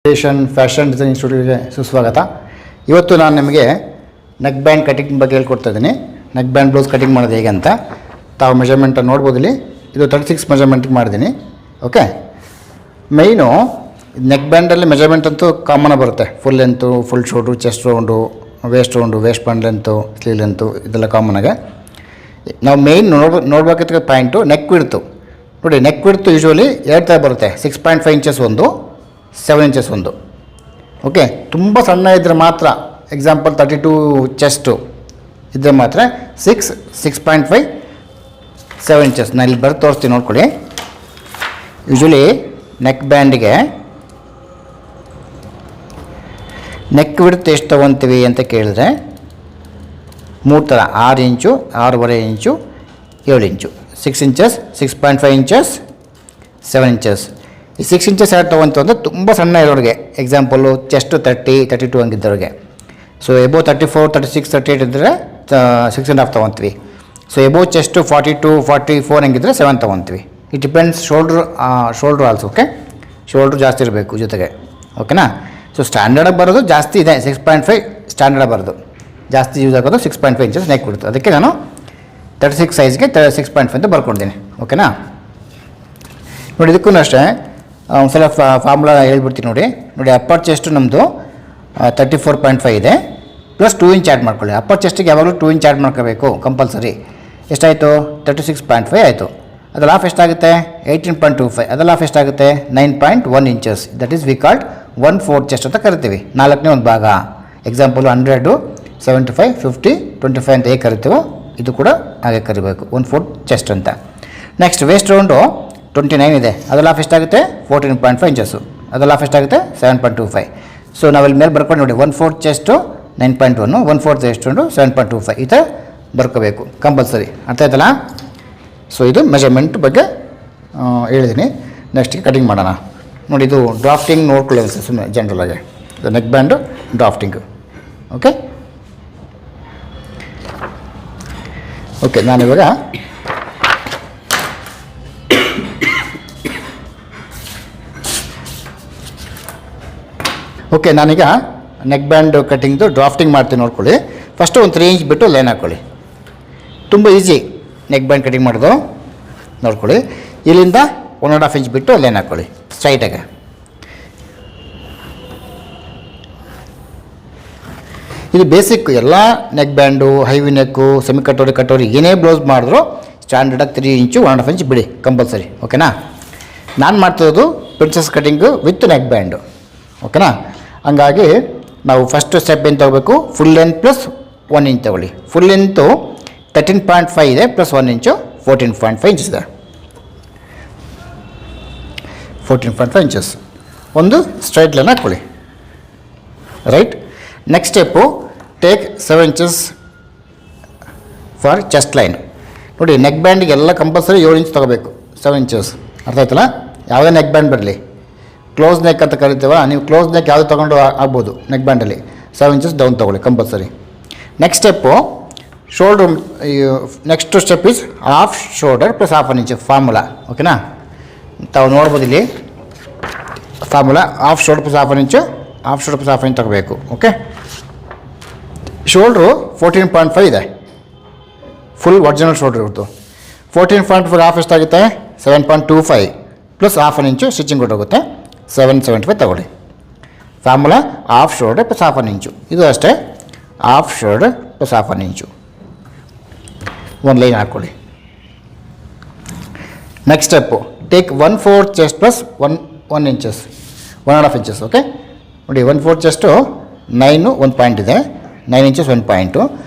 Fashion design ಇನ್ಸ್ಟಿಟ್ಯೂಟ್ಗೆ ಸುಸ್ವಾಗತ. ಇವತ್ತು ನಾನು ನಿಮಗೆ ನೆಕ್ ಬ್ಯಾಂಡ್ ಕಟಿಂಗ್ ಬಗ್ಗೆ ಹೇಳ್ಕೊಡ್ತಾ ಇದ್ದೀನಿ. ನೆಕ್ ಬ್ಯಾಂಡ್ ಬ್ಲೌಸ್ ಕಟಿಂಗ್ ಮಾಡೋದು ಹೇಗೆ ಅಂತ ತಾವು ಮೆಜರ್ಮೆಂಟನ್ನು ನೋಡ್ಬೋದು. ಇಲ್ಲಿ ಇದು 36 ಮೆಜರ್ಮೆಂಟಿಗೆ ಮಾಡಿದ್ದೀನಿ. ಓಕೆ, ಮೈನು ನೆಕ್ ಬ್ಯಾಂಡಲ್ಲಿ ಮೆಜರ್ಮೆಂಟ್ ಅಂತೂ ಕಾಮನ್ ಬರುತ್ತೆ. Full length, full shoulder, chest round, waist band length, sleeve length, ಇದೆಲ್ಲ ಕಾಮನಾಗೆ. ನಾವು ಮೇಯ್ನ್ ನೋಡ್ಬೇಕಿದ್ದ ಪಾಯಿಂಟು ನೆಕ್ ವಿಡ್ತು. ನೋಡಿ, ನೆಕ್ ವಿಡ್ತು ಯೂಶ್ವಲಿ 2 ಥರ ಬರುತ್ತೆ. 6.5 ಇಂಚಸ್ ಒಂದು, 7 ಇಂಚಸ್ ಒಂದು. ಓಕೆ, ತುಂಬ ಸಣ್ಣ ಇದ್ದರೆ ಮಾತ್ರ, ಎಕ್ಸಾಂಪಲ್ 32 ಚೆಸ್ಟು ಇದ್ದರೆ ಮಾತ್ರ 6.5 7 ಇಂಚಸ್. ನಾನು ಇಲ್ಲಿ ಬರೆದು ತೋರಿಸ್ತೀನಿ, ನೋಡ್ಕೊಳ್ಳಿ. ಯೂಶ್ವಲಿ ನೆಕ್ ಬ್ಯಾಂಡಿಗೆ ನೆಕ್ ವಿಡ್ತ್ ಎಷ್ಟು ತೊಗೊತೀವಿ ಅಂತ ಕೇಳಿದ್ರೆ 3 ಥರ: 6 inch, 6.5 inch, 7 inch. 6 inches, 6.5 inches, 7 inches. ಈ 6 ಇಂಚಸ್ ಯಾರು ತೊಗೊಂತು ಅಂದರೆ ತುಂಬ ಸಣ್ಣ ಇರೋರಿಗೆ, ಎಕ್ಸಾಂಪಲು ಚೆಸ್ಟು 30, 32 ಹಂಗಿದ್ದವ್ರಿಗೆ. ಸೊ ಎಬೋ 34, 36, 38 ಇದ್ದರೆ 6.5 ತೊಗೊತೀವಿ. ಸೊ ಎಬೋ ಚೆಸ್ಟು 42, 44 ಹಂಗಿದ್ರೆ 7 ತೊಗೊತೀವಿ. It depends shoulder also. Okay, shoulder ಜಾಸ್ತಿ ಇರಬೇಕು ಜೊತೆಗೆ. ಓಕೆನಾ? ಸೊ ಸ್ಟ್ಯಾಂಡರ್ಡಾಗಿ ಬರೋದು ಜಾಸ್ತಿ ಇದೆ, 6.5 ಸ್ಟ್ಯಾಂಡರ್ಡಾಗಿ ಬರೋದು. ಜಾಸ್ತಿ ಯೂಸ್ ಆಗೋದು 6.5 ಇಂಚಸ್ ನೆಕ್ ಬಿಡ್ತು. ಅದಕ್ಕೆ ನಾನು 36 ಸೈಜ್ಗೆ 6.5 ಅಂತ ಬರ್ಕೊಂಡಿದ್ದೀನಿ. ಓಕೆನಾ? ನೋಡಿ, ಇದಕ್ಕೂ ಅಷ್ಟೇ ಒಂದು ಸಲ ಫಾರ್ಮುಲಾ ಹೇಳ್ಬಿಡ್ತೀನಿ. ನೋಡಿ ಅಪ್ಪರ್ ಚೆಸ್ಟು ನಮ್ಮದು 34.5 ಇದೆ, ಪ್ಲಸ್ 2 ಇಂಚ್ ಆ್ಯಡ್ ಮಾಡ್ಕೊಳ್ಳಿ. ಅಪ್ಪರ್ ಚೆಸ್ಟಿಗೆ ಯಾವಾಗಲೂ 2 ಇಂಚ್ ಆ್ಯಡ್ ಮಾಡ್ಕೋಬೇಕು ಕಂಪಲ್ಸರಿ. ಎಷ್ಟಾಯಿತು? 36.5 ಆಯಿತು. ಅದರ ಹಾಫ್ ಎಷ್ಟಾಗುತ್ತೆ? 18.25. ಅದರ ಹಾಫ್ ಎಷ್ಟಾಗುತ್ತೆ? 9.1 inches. That is we called 1/4 chest ಅಂತ ಕರಿತೀವಿ. 4ನೇ ಒಂದು ಭಾಗ. ಎಕ್ಸಾಂಪಲು 100, 75, 50, 25 ಅಂತ ಹೇಗೆ ಕರಿತೀವೋ ಇದು ಕೂಡ ಹಾಗೆ ಕರಿಬೇಕು, 1/4 ಚೆಸ್ಟ್ ಅಂತ. ನೆಕ್ಸ್ಟ್ ವೇಸ್ಟ್ ರೌಂಡು 29 ಇದೆ. ಅದರ ಹಾಫ್ ಎಷ್ಟಾಗುತ್ತೆ? 14.5 ಇಂಚಸ್ಸು. ಅದರ ಹಾಫ್ ಎಷ್ಟಾಗುತ್ತೆ? 7.25. ಸೊ ನಾವಿಲ್ಲಿ ಮೇಲೆ ಬರ್ಕೊಂಡು ನೋಡಿ, 1/4 ಚೆಸ್ಟು 9.1, 1/4 ವೇಸ್ಟ್ ರೌಂಡು 7.25 ಈ ಥರ ಬರ್ಕೋಬೇಕು ಕಂಪಲ್ಸರಿ. ಅರ್ಥ ಆಯ್ತಲ್ಲ? ಸೊ ಇದು ಮೆಜರ್ಮೆಂಟ್ ಬಗ್ಗೆ ಹೇಳಿದ್ದೀನಿ. ನೆಕ್ಸ್ಟಿಗೆ ಕಟಿಂಗ್ ಮಾಡೋಣ. ನೋಡಿ, ಇದು ಡ್ರಾಫ್ಟಿಂಗ್ ನೋಡ್ಕೊಳ್ಳಿ ಸುಮ್ಮನೆ ಜನರಲಾಗಿ. ಇದು ನೆಕ್ ಬ್ಯಾಂಡು ಡ್ರಾಫ್ಟಿಂಗು. ಓಕೆ, ನಾನಿವಾಗ ನಾನೀಗ ನೆಕ್ ಬ್ಯಾಂಡ್ ಕಟ್ಟಿಂಗ್ದು ಡ್ರಾಫ್ಟಿಂಗ್ ಮಾಡ್ತೀನಿ, ನೋಡ್ಕೊಳ್ಳಿ. ಫಸ್ಟು ಒಂದು 3 ಇಂಚ್ ಬಿಟ್ಟು ಲೈನ್ ಹಾಕ್ಕೊಳ್ಳಿ. ತುಂಬ ಈಸಿ ನೆಕ್ ಬ್ಯಾಂಡ್ ಕಟಿಂಗ್ ಮಾಡೋದು, ನೋಡ್ಕೊಳ್ಳಿ. ಇಲ್ಲಿಂದ 1.5 ಇಂಚ್ ಬಿಟ್ಟು ಲೈನ್ ಹಾಕ್ಕೊಳ್ಳಿ ಸ್ಟ್ರೈಟಾಗೆ. ಇದು ಬೇಸಿಕ್. ಎಲ್ಲ ನೆಕ್ ಬ್ಯಾಂಡು, ಹೈವಿ ನೆಕ್ಕು, ಸೆಮಿ ಕಟೋರಿ ಏನೇ ಬ್ಲೌಸ್ ಮಾಡಿದ್ರು ಸ್ಟ್ಯಾಂಡರ್ಡಾಗಿ 3 ಇಂಚು 1.5 ಇಂಚ್ ಬಿಡಿ ಕಂಪಲ್ಸರಿ. ಓಕೆನಾ? ನಾನು ಮಾಡ್ತಿರೋದು princess cutting with neck band. ಓಕೆನಾ? ಹಂಗಾಗಿ ನಾವು ಫಸ್ಟ್ ಸ್ಟೆಪ್ ಏನು ತೊಗೋಬೇಕು? ಫುಲ್ ಲೆಂತ್ ಪ್ಲಸ್ 1 ಇಂಚ್ ತೊಗೊಳ್ಳಿ. ಫುಲ್ ಲೆಂತು 13.5 ಇದೆ, ಪ್ಲಸ್ 1 ಇಂಚು 14.5 ಇಂಚಸ್ ಇದೆ. 14.5 ಇಂಚಸ್ ಒಂದು ಸ್ಟ್ರೈಟ್ ಲೈನ್ ಹಾಕ್ಕೊಳ್ಳಿ. Right. Next step take 7 inches for chest line. ನೋಡಿ, ನೆಕ್ ಬ್ಯಾಂಡಿಗೆ ಎಲ್ಲ ಕಂಪಲ್ಸರಿ 7 ಇಂಚ್ ತೊಗೋಬೇಕು, 7 ಇಂಚಸ್. ಅರ್ಥ ಆಯ್ತಲ್ಲ? ಯಾವುದೇ ನೆಕ್ ಬ್ಯಾಂಡ್ ಬರಲಿ, ಕ್ಲೋಸ್ ನೆಕ್ ಅಂತ ಕರಿತೀವ, ನೀವು ಕ್ಲೋಸ್ ನೆಕ್ ಯಾವುದು ತೊಗೊಂಡು ಆಗ್ಬೋದು. ನೆಕ್ ಬ್ಯಾಂಡಲ್ಲಿ 7 ಇಂಚಸ್ ಡೌನ್ ತೊಗೊಳ್ಳಿ compulsory. Next step shoulder. Next step is half shoulder plus 1/2 inch formula. ಓಕೆನಾ? ತಾವು ನೋಡ್ಬೋದು ಇಲ್ಲಿ ಫಾರ್ಮುಲಾ. ಹಾಫ್ ಶೋಲ್ಡರ್ ಪ್ಲಸ್ 1/2 ಇಂಚು, ಹಾಫ್ ಶೋಲ್ಡರ್ ಪ್ಲಸ್ 1/2 ಇಂಚ್ ತೊಗೋಬೇಕು. ಓಕೆ, ಶೋಲ್ಡ್ರು 14.5 ಇದೆ, ಫುಲ್ ಒರಿಜಿನಲ್ ಶೋಲ್ಡ್ರ್ ಇರ್ತು. 14.5 ಹಾಫ್ ಎಷ್ಟಾಗುತ್ತೆ? 7.25 ಪ್ಲಸ್ 1/2 ಇಂಚು ಸ್ಟಿಚಿಂಗ್ ಕೊಟ್ಟೋಗುತ್ತೆ, 7.75 ತಗೊಳ್ಳಿ. Formula half shoulder plus 1/2 ಇಂಚು. ಇದು ಅಷ್ಟೇ, ಹಾಫ್ ಶೋಲ್ಡರ್ ಪ್ಲಸ್ 1/2 ಇಂಚು ಒಂದು ಲೈನ್ ಹಾಕ್ಕೊಳ್ಳಿ. Next step take 1/4 chest plus 1 inches, 1.5 inches. Okay, ನೋಡಿ 1/4 chest 9, 1 point ಇದೆ, 9 ಇಂಚಸ್ 1 ಪಾಯಿಂಟು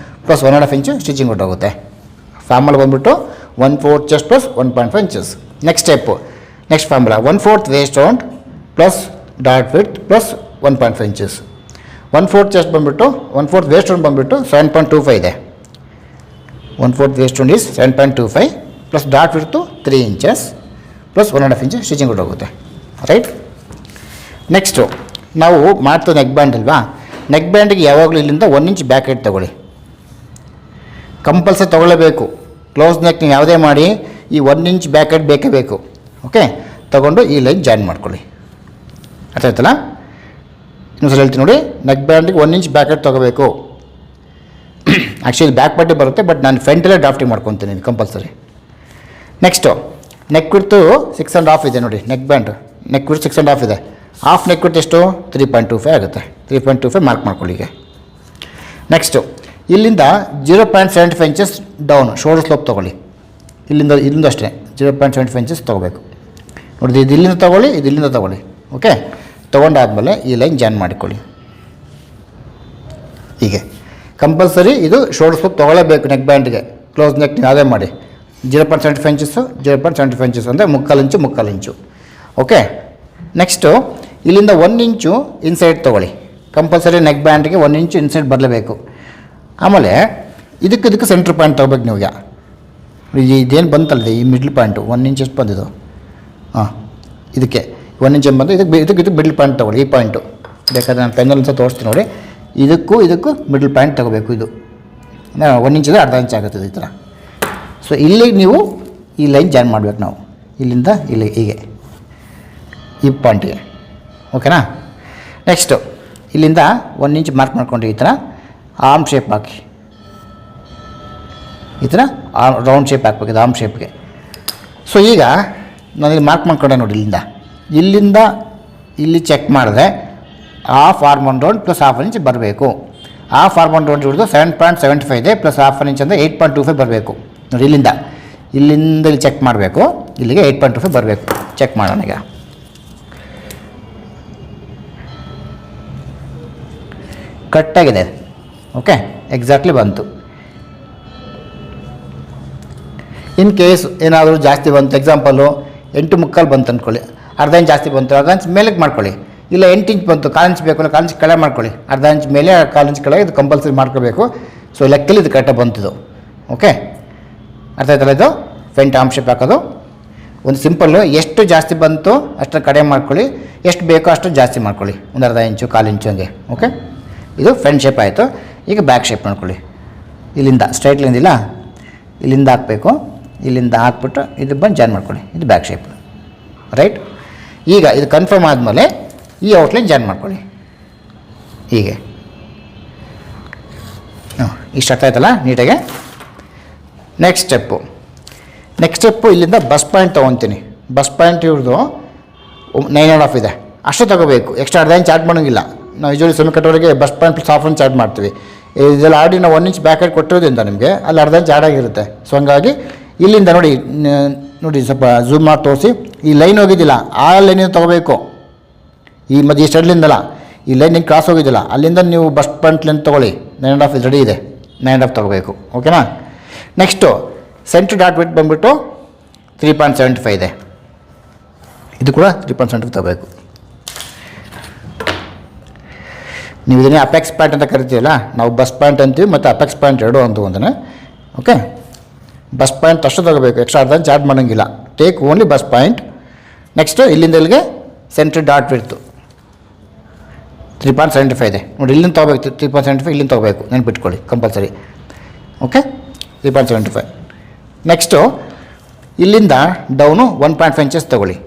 ಪ್ಲಸ್ 1.5 ಇಂಚು ಸ್ಟಿಚಿಂಗ್ ಕೊಟ್ಟೋಗುತ್ತೆ. ಫಾರ್ಮುಲಾ ಬಂದುಬಿಟ್ಟು 1/4 chest plus 1.5 inches. Next step, next formula 1/4 waste round plus dot width plus 1.5 inches. 1/4 chest ಬಂದುಬಿಟ್ಟು 1/4 waste round ಬಂದುಬಿಟ್ಟು 7.25 ಇದೆ. 1/4 waste round is 7.25 plus dot width 3 inches plus 1.5 inch stitching ಕೊಟ್ಟೋಗುತ್ತೆ. Right. Next ನಾವು ಮಾಡ್ತೀವಿ neck band ಅಲ್ವಾ? Neck ಬ್ಯಾಂಡಿಗೆ ಯಾವಾಗಲೂ ಇಲ್ಲಿಂದ 1 ಇಂಚ್ ಬ್ಯಾಕ್ ಸೈಡ್ ತೊಗೊಳ್ಳಿ, ಕಂಪಲ್ಸರಿ ತೊಗೊಳ್ಳೇಬೇಕು. ಕ್ಲೋಸ್ ನೆಕ್ ನೀವು ಯಾವುದೇ ಮಾಡಿ ಈ 1 ಇಂಚ್ ಬ್ಯಾಕ್ ಸೈಡ್ ಬೇಕೇ ಬೇಕು. ಓಕೆ, ತೊಗೊಂಡು ಈ ಲೈನ್ ಜಾಯಿನ್ ಮಾಡ್ಕೊಳ್ಳಿ. ಅರ್ಥ ಆಯ್ತಲ್ಲ? ಇನ್ನೊಂದ್ಸಲ ಹೇಳ್ತೀನಿ ನೋಡಿ, ನೆಕ್ ಬ್ಯಾಂಡಿಗೆ 1 ಇಂಚ್ ಬ್ಯಾಕೆಟ್ ತೊಗೋಬೇಕು. ಆ್ಯಕ್ಚುಲಿ ಬ್ಯಾಕ್ ಪಾರ್ಟಿ ಬರುತ್ತೆ, ಬಟ್ ನಾನು ಫ್ರಂಟಲ್ಲೇ ಡ್ರಾಫ್ಟಿಂಗ್ ಮಾಡ್ಕೊತೀನಿ ಇದು ಕಂಪಲ್ಸರಿ. ನೆಕ್ಸ್ಟು ನೆಕ್ ವಿಡ್ತು 6.5 ಇದೆ ನೋಡಿ, ನೆಕ್ ಬ್ಯಾಂಡ್ ನೆಕ್ ವಿಡ್ತ್ 6.5 ಇದೆ. ಹಾಫ್ ನೆಕ್ ವಿಡ್ತ್ ಎಷ್ಟು 3.25 ಆಗುತ್ತೆ. 3.25 ಮಾರ್ಕ್ ಮಾಡ್ಕೊಳ್ಳಿ ಈಗ. ನೆಕ್ಸ್ಟು ಇಲ್ಲಿಂದ 0.75 ಇಂಚಸ್ ಡೌನ್ ಶೋಲ್ಡರ್ ಸ್ಲೋಪ್ ತೊಗೊಳ್ಳಿ. ಇಲ್ಲಿಂದ ಅಷ್ಟೇ 0.75 ಇಂಚಸ್ ತೊಗೋಬೇಕು ನೋಡಿ. ಇದು ಇಲ್ಲಿಂದ ತೊಗೊಳ್ಳಿ, ಇದು ಇಲ್ಲಿಂದ ತೊಗೊಳ್ಳಿ. ಓಕೆ, ತೊಗೊಂಡಾದ್ಮೇಲೆ ಈ ಲೈನ್ ಜಾಯಿನ್ ಮಾಡಿಕೊಳ್ಳಿ. ಹೀಗೆ ಕಂಪಲ್ಸರಿ ಇದು ಶೋಲ್ಡರ್ ಸ್ಲೋಪ್ ತೊಗೊಳ್ಳೇಬೇಕು. ನೆಕ್ ಬ್ಯಾಂಡ್ಗೆ ಕ್ಲೋಸ್ ನೆಕ್ ಯಾವುದೇ ಮಾಡಿ 0.75 ಇಂಚಸ್ಸು 0.75 ಇಂಚಸ್ ಅಂದರೆ 3/4 ಇಂಚು. ಓಕೆ, ನೆಕ್ಸ್ಟು ಇಲ್ಲಿಂದ 1 ಇಂಚು ಇನ್ಸೈಡ್ ತೊಗೊಳ್ಳಿ. ಕಂಪಲ್ಸರಿ ನೆಕ್ ಬ್ಯಾಂಡ್ಗೆ 1 ಇಂಚು ಇನ್ಸೈಡ್ ಬರಲೇಬೇಕು. ಆಮೇಲೆ ಇದಕ್ಕೆ ಸೆಂಟ್ರ್ ಪಾಯಿಂಟ್ ತೊಗೋಬೇಕು ನೀವು. ಇದೇನು ಬಂತಲ್ಲ ಈ ಮಿಡ್ಲ್ ಪಾಯಿಂಟು 1 ಇಂಚ್ ಎಷ್ಟು ಬಂದಿದ್ದು, ಹಾಂ ಇದಕ್ಕೆ 1 ಇಂಚ್ ಬಂದು ಇದಕ್ಕೆ ಮಿಡ್ಲ್ ಪಾಯಿಂಟ್ ತೊಗೊಳ್ಳಿ. ಈ ಪಾಯಿಂಟು ಬೇಕಾದ್ರೆ ನಾನು ಪೆನ್ನಲ್ಲಿ ಸಹ ತೋರಿಸ್ತೀನಿ ನೋಡಿ. ಇದಕ್ಕೂ ಮಿಡ್ಲ್ ಪಾಯಿಂಟ್ ತೊಗೋಬೇಕು. ಇದು 1 ಇಂಚ್ ಇದೆ, ಅರ್ಧ ಇಂಚ್ ಆಗುತ್ತದೆ ಈ ಥರ. ಸೊ ಇಲ್ಲಿಗೆ ನೀವು ಈ ಲೈನ್ ಜಾಯಿನ್ ಮಾಡಬೇಕು ನಾವು, ಇಲ್ಲಿಂದ ಇಲ್ಲಿ ಹೀಗೆ ಈ ಪಾಯಿಂಟಿಗೆ. ಓಕೆನಾ. ನೆಕ್ಸ್ಟು ಇಲ್ಲಿಂದ 1 ಇಂಚ್ ಮಾರ್ಕ್ ಮಾಡ್ಕೊಂಡು ಈ ಥರ ಆರ್ಮ್ ಶೇಪ್ ಹಾಕಿ, ಈ ಥರ ರೌಂಡ್ ಶೇಪ್ ಹಾಕ್ಬೇಕು, ಇದು ಆರ್ಮ್ ಶೇಪ್ಗೆ. ಸೊ ಈಗ ನಾನು ಇಲ್ಲಿ ಮಾರ್ಕ್ ಮಾಡ್ಕೊಂಡೆ ನೋಡಿ. ಇಲ್ಲಿಂದ ಇಲ್ಲಿ ಚೆಕ್ ಮಾಡಿದ್ರೆ half arm one round plus ½ inch ಬರಬೇಕು. ಹಾಫ್ ಆರ್ಮ್ ಒನ್ ರೌಂಡ್ ಹಿಡಿದು 7.75 ಇದೆ, ಪ್ಲಸ್ ½ ಇಂಚ್ ಅಂದರೆ 8.25 ಬರಬೇಕು ನೋಡಿ. ಇಲ್ಲಿಂದ ಇಲ್ಲಿ ಚೆಕ್ ಮಾಡಬೇಕು, ಇಲ್ಲಿಗೆ 8.25 ಬರಬೇಕು. ಚೆಕ್ ಮಾಡೋಣ ಈಗ. ಕರೆಕ್ಟಾಗಿದೆ. ಓಕೆ, ಎಕ್ಸಾಕ್ಟ್ಲಿ ಬಂತು. ಇನ್ ಕೇಸ್ ಏನಾದರೂ ಜಾಸ್ತಿ ಬಂತು, ಎಕ್ಸಾಂಪಲು 8.75 ಬಂತು ಅಂದ್ಕೊಳ್ಳಿ, ಅರ್ಧ ಇಂಚ್ ಜಾಸ್ತಿ ಬಂತು, ಅರ್ಧ ಇಂಚ್ ಮೇಲಕ್ಕೆ ಮಾಡ್ಕೊಳ್ಳಿ. ಇಲ್ಲ 8 ಇಂಚ್ ಬಂತು, 1/4 ಇಂಚ್ ಬೇಕು ಅಂದರೆ 1/4 ಇಂಚ್ ಕೆಳಗೆ ಮಾಡ್ಕೊಳ್ಳಿ. ಅರ್ಧ ಇಂಚ್ ಮೇಲೆ 1/4 ಇಂಚ್ ಕೆಳಗೆ ಇದು ಕಂಪಲ್ಸರಿ ಮಾಡ್ಕೋಬೇಕು. ಸೊ ಲೆಕ್ಕಲ್ಲಿ ಇದು ಕರೆಕ್ಟಾಗಿ ಬಂತಿದ್ದು. ಓಕೆ, ಅರ್ಥ ಆಯ್ತಲ್ಲ. ಇದು ಫ್ರಂಟ್ ಆರ್ಮ್ ಶೇಪ್ ಹಾಕೋದು ಒಂದು ಸಿಂಪಲ್ಲು. ಎಷ್ಟು ಜಾಸ್ತಿ ಬಂತು ಅಷ್ಟು ಕಡಿಮೆ ಮಾಡ್ಕೊಳ್ಳಿ, ಎಷ್ಟು ಬೇಕೋ ಅಷ್ಟು ಜಾಸ್ತಿ ಮಾಡ್ಕೊಳ್ಳಿ, ಒಂದು ಅರ್ಧ ಇಂಚು 1/4 ಇಂಚು ಹಂಗೆ. ಓಕೆ, ಇದು ಫ್ರಂಟ್ ಶೇಪ್ ಆಯಿತು. ಈಗ ಬ್ಯಾಕ್ ಶೇಪ್ ಮಾಡ್ಕೊಳ್ಳಿ. ಇಲ್ಲಿಂದ ಸ್ಟ್ರೈಟ್ ಲೈನ್ ಇಲ್ಲ, ಇಲ್ಲಿಂದ ಹಾಕಬೇಕು, ಇಲ್ಲಿಂದ ಹಾಕ್ಬಿಟ್ಟು ಇದು ಬಂದು ಜಾಯಿನ್ ಮಾಡ್ಕೊಳ್ಳಿ. ಇದು ಬ್ಯಾಕ್ ಶೇಪ್. ರೈಟ್. ಈಗ ಇದು ಕನ್ಫರ್ಮ್ ಆದಮೇಲೆ ಈ ಔಟ್ಲೈನ್ ಜಾಯಿನ್ ಮಾಡ್ಕೊಳ್ಳಿ ಹೀಗೆ. ಇಷ್ಟು ಅರ್ಥ ಆಯ್ತಲ್ಲ ನೀಟಾಗೆ. ನೆಕ್ಸ್ಟ್ ಸ್ಟೆಪ್ಪು ಇಲ್ಲಿಂದ ಬಸ್ ಪಾಯಿಂಟ್ ತೊಗೊತೀನಿ. ಬಸ್ ಪಾಯಿಂಟ್ ಇವ್ರದ್ದು 9.5 ಇದೆ, ಅಷ್ಟು ತೊಗೋಬೇಕು. ಎಕ್ಸ್ಟ್ರಾ ಅರ್ಧ ಇಂಚ್ ಆ್ಯಡ್ ಮಾಡೋಂಗಿಲ್ಲ. ನಾವು ಯೂಶ್ವಲಿ ಸೆಮಿ ಕಟ್ಟೋರಿಗೆ bust point plus ½ inch add ಮಾಡ್ತೀವಿ. ಇದೆಲ್ಲ ಆಲ್ರೆಡಿ ನಾವು 1 ಇಂಚ್ ಬ್ಯಾಕ್ ಸೈಡ್ ಕೊಟ್ಟಿರೋದ್ರಿಂದ ನಿಮಗೆ ಅಲ್ಲಿ ಅರ್ಧ ಇಂಚ್ ಆ್ಯಡ್ ಆಗಿರುತ್ತೆ. ಸೊ ಹಂಗಾಗಿ ಇಲ್ಲಿಂದ ನೋಡಿ ಸ್ವಲ್ಪ ಝೂಮ್ ಮಾಡಿ ತೋರಿಸಿ. ಈ ಲೈನ್ ಹೋಗಿದ್ದಿಲ್ಲ, ಆ ಲೈನಿಂದ ತೊಗೋಬೇಕು. ಈ ಮಧ್ಯೆ ಈ ಸ್ಟಡ್ಲಿಂದಲ್ಲ, ಈ ಲೈನ್ ಹಿಂಗೆ ಕ್ರಾಸ್ ಹೋಗಿದ್ದಿಲ್ಲ, ಅಲ್ಲಿಂದ ನೀವು ಬಸ್ ಪಾಯಿಂಟ್ ಲೆಂತ್ ತೊಗೊಳ್ಳಿ. 9.5 ರೆಡಿ ಇದೆ, 9.5 ತೊಗೋಬೇಕು. ಓಕೆನಾ. ನೆಕ್ಸ್ಟು ಸೆಂಟ್ರ್ ಡಾಟ್ ವಿಡ್ತ್ ಬಂದುಬಿಟ್ಟು 3.75 ಇದೆ. ಇದು ಕೂಡ 3.75 ತೊಗೋಬೇಕು. ನೀವು ಇದನ್ನೇ ಅಪೆಕ್ಸ್ ಪಾಯಿಂಟ್ ಅಂತ ಕರಿತೀವಲ್ಲ, ನಾವು ಬಸ್ ಪಾಯಿಂಟ್ ಅಂತೀವಿ ಮತ್ತು ಅಪೆಕ್ಸ್ ಪಾಯಿಂಟ್ ಎರಡು ಅಂತ ಒಂದನೇ. ಓಕೆ, ಬಸ್ ಪಾಯಿಂಟ್ ಅಷ್ಟು ತೊಗೋಬೇಕು, ಎಕ್ಸ್ಟ್ರಾ ಅರ್ಧ ಚಾರ್ಜ್ ಮಾಡೋಂಗಿಲ್ಲ. Take only bus point. Next ಇಲ್ಲಿಂದ ಇಲ್ಲಿಗೆ ಸೆಂಟ್ರ್ ಡಾಟ್ ವಿಡ್ತು 3.75 ಇದೆ ನೋಡಿ. ಇಲ್ಲಿಂದ ತೊಗೋಬೇಕು 3.75, ಇಲ್ಲಿಂದ ತೊಗೋಬೇಕು, ನೆನ್ಪಿಟ್ಕೊಳ್ಳಿ ಕಂಪಲ್ಸರಿ. ಓಕೆ, 3.75. ನೆಕ್ಸ್ಟು ಇಲ್ಲಿಂದ ಡೌನು 1.5 ಇಂಚಸ್ ತೊಗೊಳ್ಳಿ.